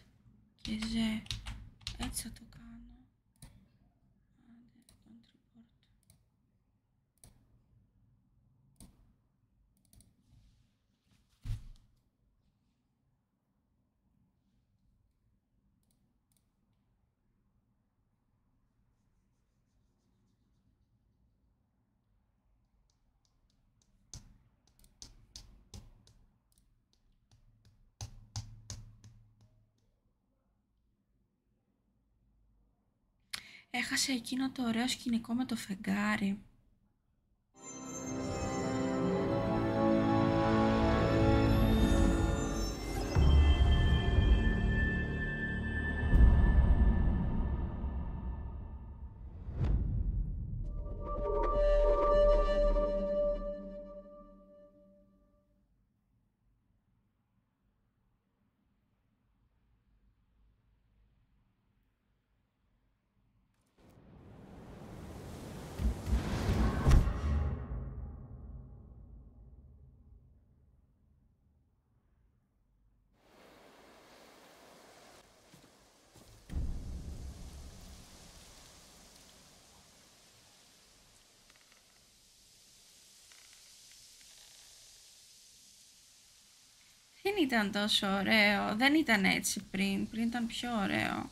και Z. Έτσι θα το κάνω. Έχασε εκείνο το ωραίο σκηνικό με το φεγγάρι. Δεν ήταν τόσο ωραίο, δεν ήταν έτσι πριν ήταν πιο ωραίο.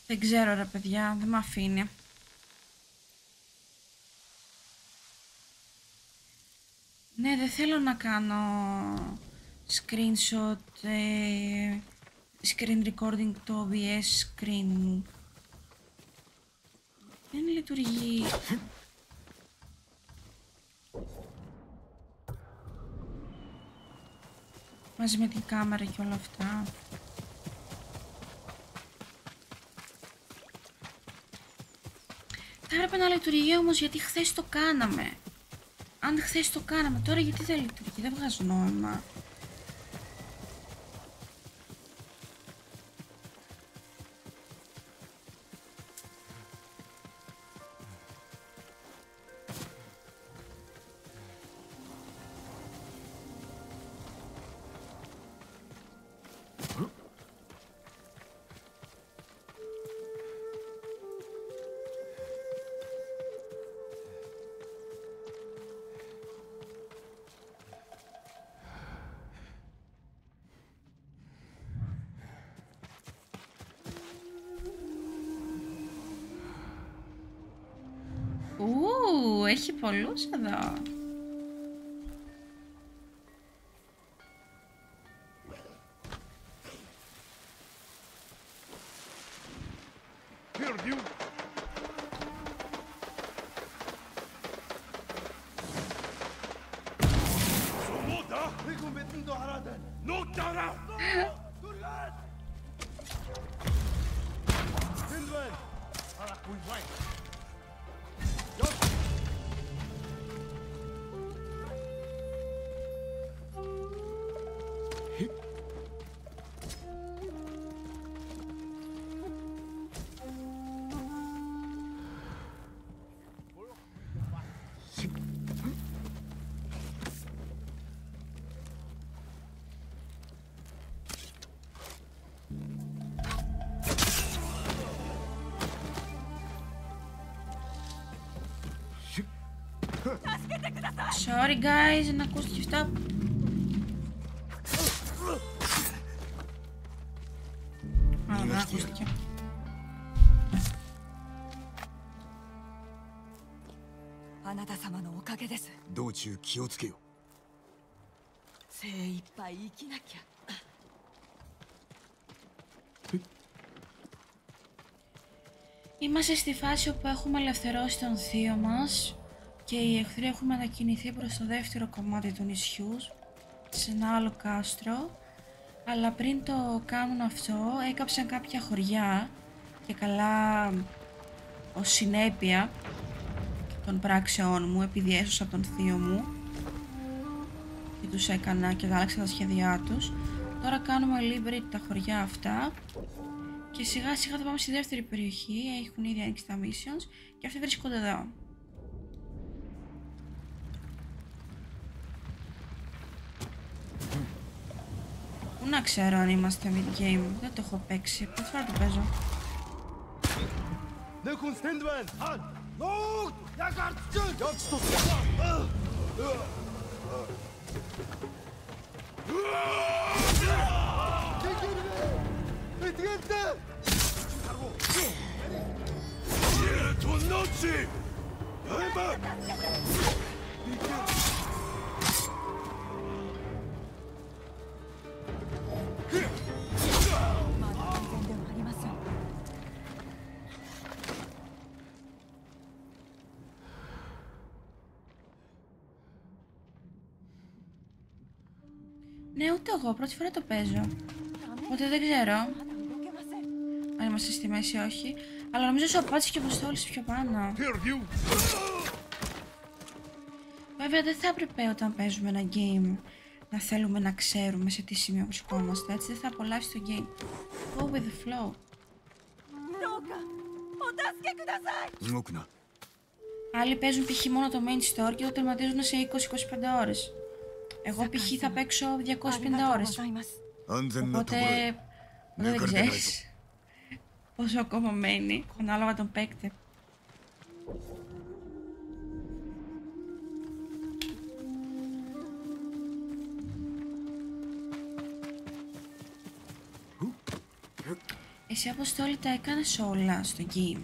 Δεν ξέρω ρε παιδιά, δεν με αφήνει. Ναι, δεν θέλω να κάνω screenshot, screen recording το OBS screen μου. Δεν λειτουργεί. Μαζί με την κάμερα και όλα αυτά. Θα έπρεπε να λειτουργεί όμως γιατί χθες το κάναμε. Αν χθες το κάναμε, τώρα γιατί δεν λειτουργεί, δεν βγάζει νόημα. Έχει πολλούς εδώ. Sorry guys, δεν ακούστηκε αυτά. Α, δεν ακούστηκε.道中気をつけよ。精一杯生きなきゃ。Είμαστε στη φάση όπου έχουμε ελευθερώσει τον θείο μας και οι εχθροί έχουν μετακινηθεί προς το δεύτερο κομμάτι του νησιού, σε ένα άλλο κάστρο, αλλά πριν το κάνουν αυτό έκαψαν κάποια χωριά και καλά ως συνέπεια των πράξεών μου, επειδή έσωσα τον θείο μου και τους έκανα και άλλαξα τα σχέδιά τους. Τώρα κάνουμε liberate τα χωριά αυτά και σιγά σιγά θα πάμε στη δεύτερη περιοχή. Έχουν ήδη ανοίξει τα missions και αυτοί βρίσκονται εδώ. Πού να ξέρω αν είμαστε mid-game, δεν το έχω παίξει, πρώτη φορά το παίζω. Ναι, ούτε εγώ, πρώτη φορά το παίζω. Οπότε δεν ξέρω αν είμαστε στη μέση ή όχι. Αλλά νομίζω σου απάντησε και αποστόλησε πιο πάνω. Βέβαια δεν θα έπρεπε όταν παίζουμε ένα game να θέλουμε να ξέρουμε σε τι σημείο βρισκόμαστε. Έτσι δεν θα απολαύσει το game. Go with the flow. Άλλοι παίζουν π.χ. μόνο το main store και το τερματίζουν σε 20-25 ώρες. Εγώ π.χ. θα παίξω 250 ώρες. Οπότε δεν ξέρεις πόσο ακόμα μένει, ανάλογα τον παίκτη. Εσύ, Αποστόλη, τα έκανες όλα στο game.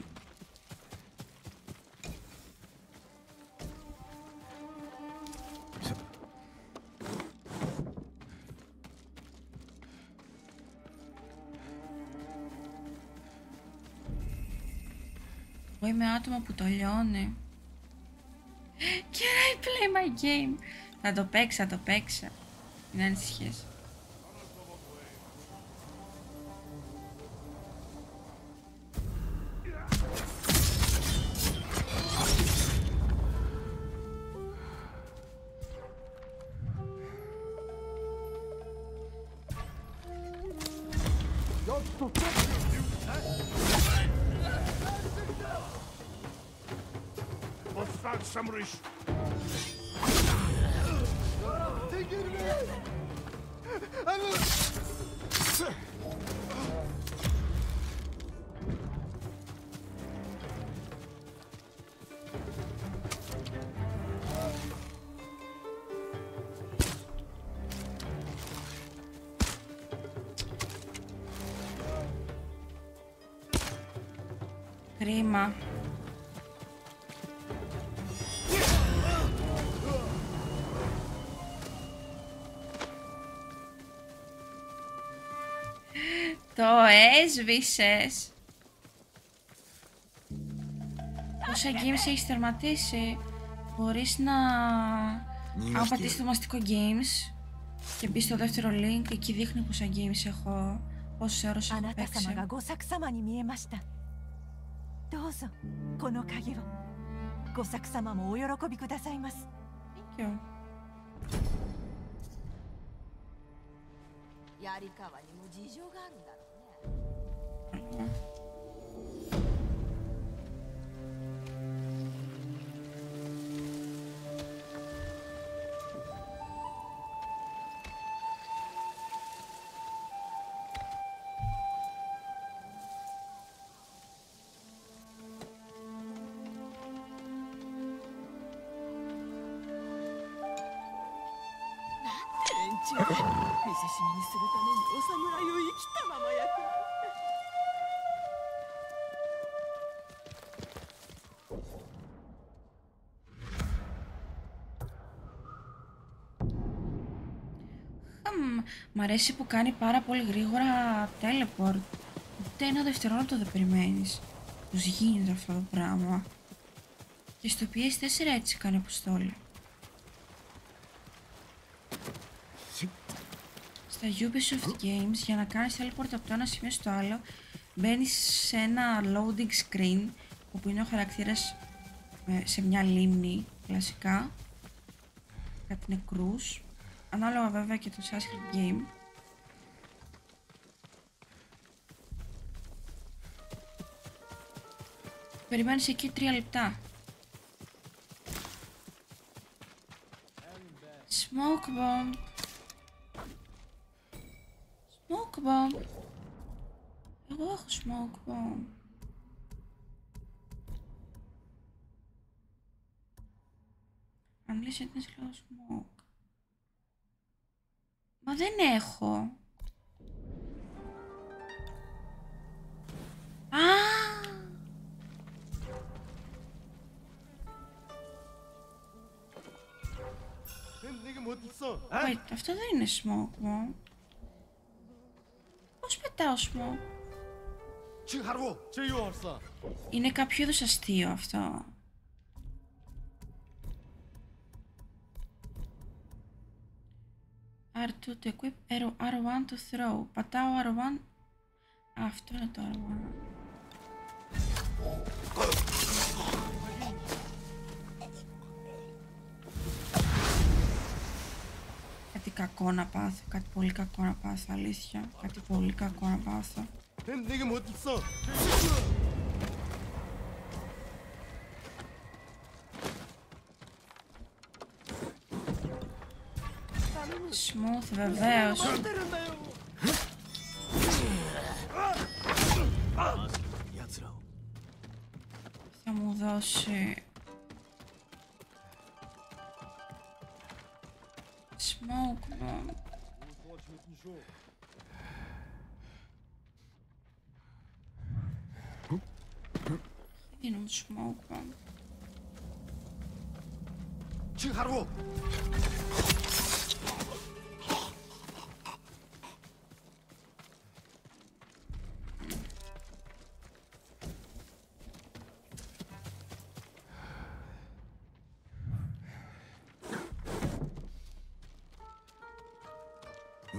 Εγώ είμαι άτομο που το λιώνει. Can I play my game? Θα το παίξα. Μην ανησυχείς. Κρίμα. Το έσβησες. Πόσα games έχεις τερματίσει? Μπορείς να... Αν πατήσεις το μαστικό games και μπεις στο δεύτερο link, εκεί δείχνει πόσα games έχω, πόσες ώρες έχω παίξει. どうぞこの鍵を吾作様もお喜びくださいます。 Thank you. 槍川にも事情があるんだろうね。見せしめにするためにお侍を生きたまま焼くなんて. Μ' αρέσει που κάνει πάρα πολύ γρήγορα teleport. Ούτε ένα δευτερόλεπτο δεν περιμένεις. Πώς γίνεται αυτό το πράγμα. Και στο PS4 έτσι κάνει Αποστόλη. Στα Ubisoft Games, για να κάνεις teleport από το ένα σημείο στο άλλο, μπαίνεις σε ένα loading screen όπου είναι ο χαρακτήρας σε μια λίμνη κλασικά, κάτι νεκρούς, ανάλογα βέβαια και το Assassin's Game. Περιμένεις εκεί 3 λεπτά. Smoke bomb. Smoke bomb. Εγώ έχω smoke bomb. Unleash it slow smoke. Μα δεν έχω. Α! Wait, αυτό δεν είναι smoke bomb. Πώς πετάω smoke? Είναι κάποιο είδους αστείο αυτό. R2 to equip, R1 to throw. Πατάω R1. Αυτό είναι το R1. Κάτι κακό να πάθω, κάτι πολύ κακό να πάθω, αλήθεια. Κάτι πολύ κακό να πάθω. Smooth, βεβαίως. Θα μου δώσει smoke bomb. Δίνω μου smoke bomb. Τσιχαρό!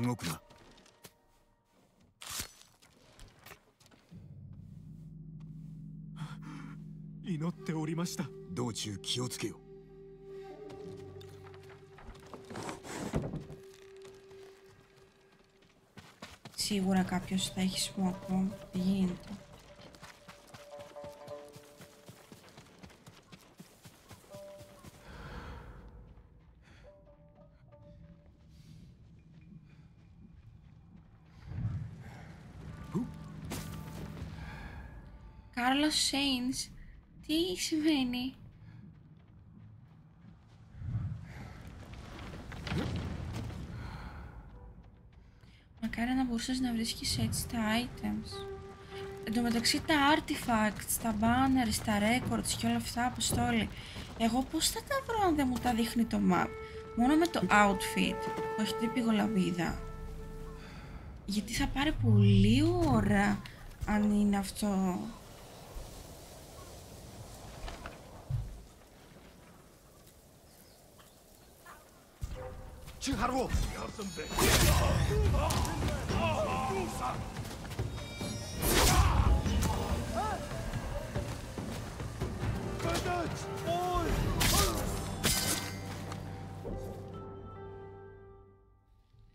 動くな。祈っておりました。道中気をつけよ。Σίγουρα κάποιος θα έχει smoke bomb. Δεν γίνεται. Κάρλος Σέινς, τι σημαίνει? Μακάρι να μπορούσες να βρίσκεις έτσι τα items. Εν τω μεταξύ τα artifacts, τα banners, τα records και όλα αυτά, Αποστόλη. Εγώ πώς θα τα βρω αν δεν μου τα δείχνει το map? Μόνο με το outfit που έχει τρίπη γολαβίδα. Γιατί θα πάρει πολλή ώρα αν είναι αυτό. Τσιχαρό!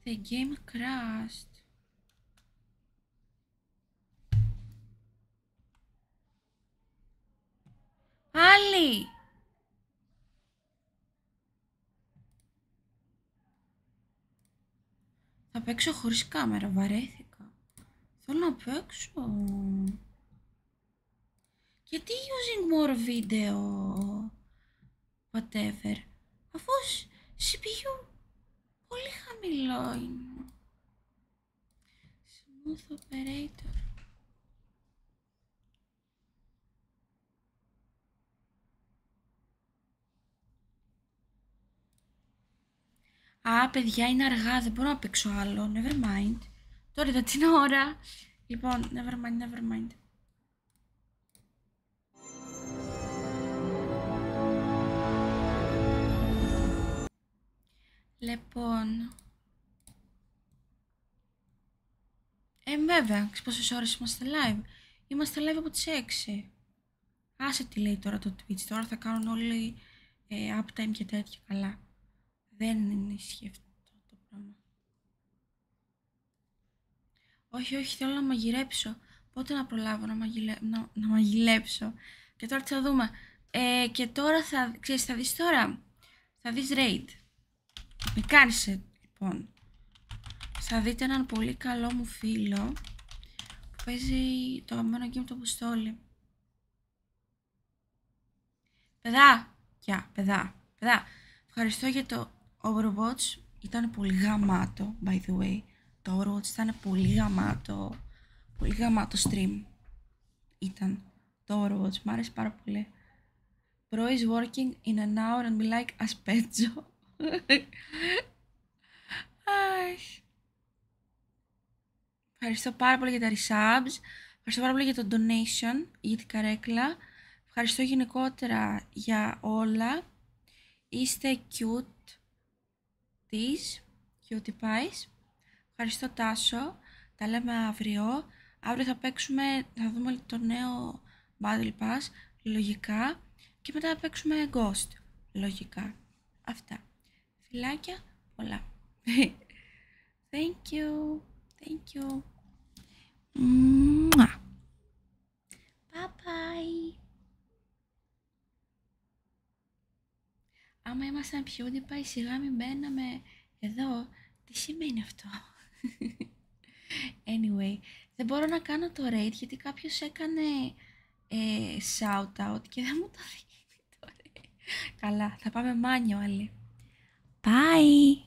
The game crashed. Πάλι! Θα παίξω χωρίς κάμερα, βαρέθηκα. Θέλω να παίξω. Γιατί using more video, whatever, αφού CPU πολύ χαμηλό είναι. Smooth operator. Α, παιδιά, είναι αργά, δεν μπορώ να παίξω άλλο. Never mind. Τώρα είδα την ώρα. Λοιπόν, never mind, never mind. Λοιπόν. Βέβαια, ξέρεις πόσες ώρες είμαστε live? Είμαστε live από τις 6. Άσε τι λέει τώρα το Twitch. Τώρα θα κάνουν όλοι uptime και τέτοια. Καλά. Δεν είναι ισχύει αυτό το πράγμα. Όχι, όχι, θέλω να μαγειρέψω. Πότε να προλάβω να μαγειρέψω? Και τώρα τι θα δούμε? Και τώρα ξέρεις, θα δεις τώρα. Θα δεις raid. Με κάνεις, λοιπόν. Θα δείτε έναν πολύ καλό μου φίλο που παίζει το αγαπημένο game του Αποστόλη. Παιδά. Ευχαριστώ για το Overwatch. Ήταν πολύ γαμάτο, by the way. Το Overwatch ήταν πολύ γαμάτο. Πολύ γαμάτο stream. Ήταν το Overwatch. Μ' άρεσε πάρα πολύ. Bro is working in an hour and be like Aspeggio. Ευχαριστώ πάρα πολύ για τα resubs. Ευχαριστώ πάρα πολύ για το donation, για την καρέκλα. Ευχαριστώ γενικότερα για όλα. Είστε cute. Cutie pies. Ευχαριστώ Τάσο. Τα λέμε αύριο. Αύριο θα παίξουμε, θα δούμε το νέο Battle Pass, λογικά. Και μετά θα παίξουμε Ghost, λογικά. Αυτά. Φιλάκια πολλά. Thank you. Thank you. Bye bye. Άμα ήμασταν PewDiePie, σιγά μην μπαίναμε εδώ. Τι σημαίνει αυτό? Anyway, δεν μπορώ να κάνω το raid γιατί κάποιος έκανε shout out και δεν μου το δίνει τώρα. Καλά, θα πάμε manual. Bye.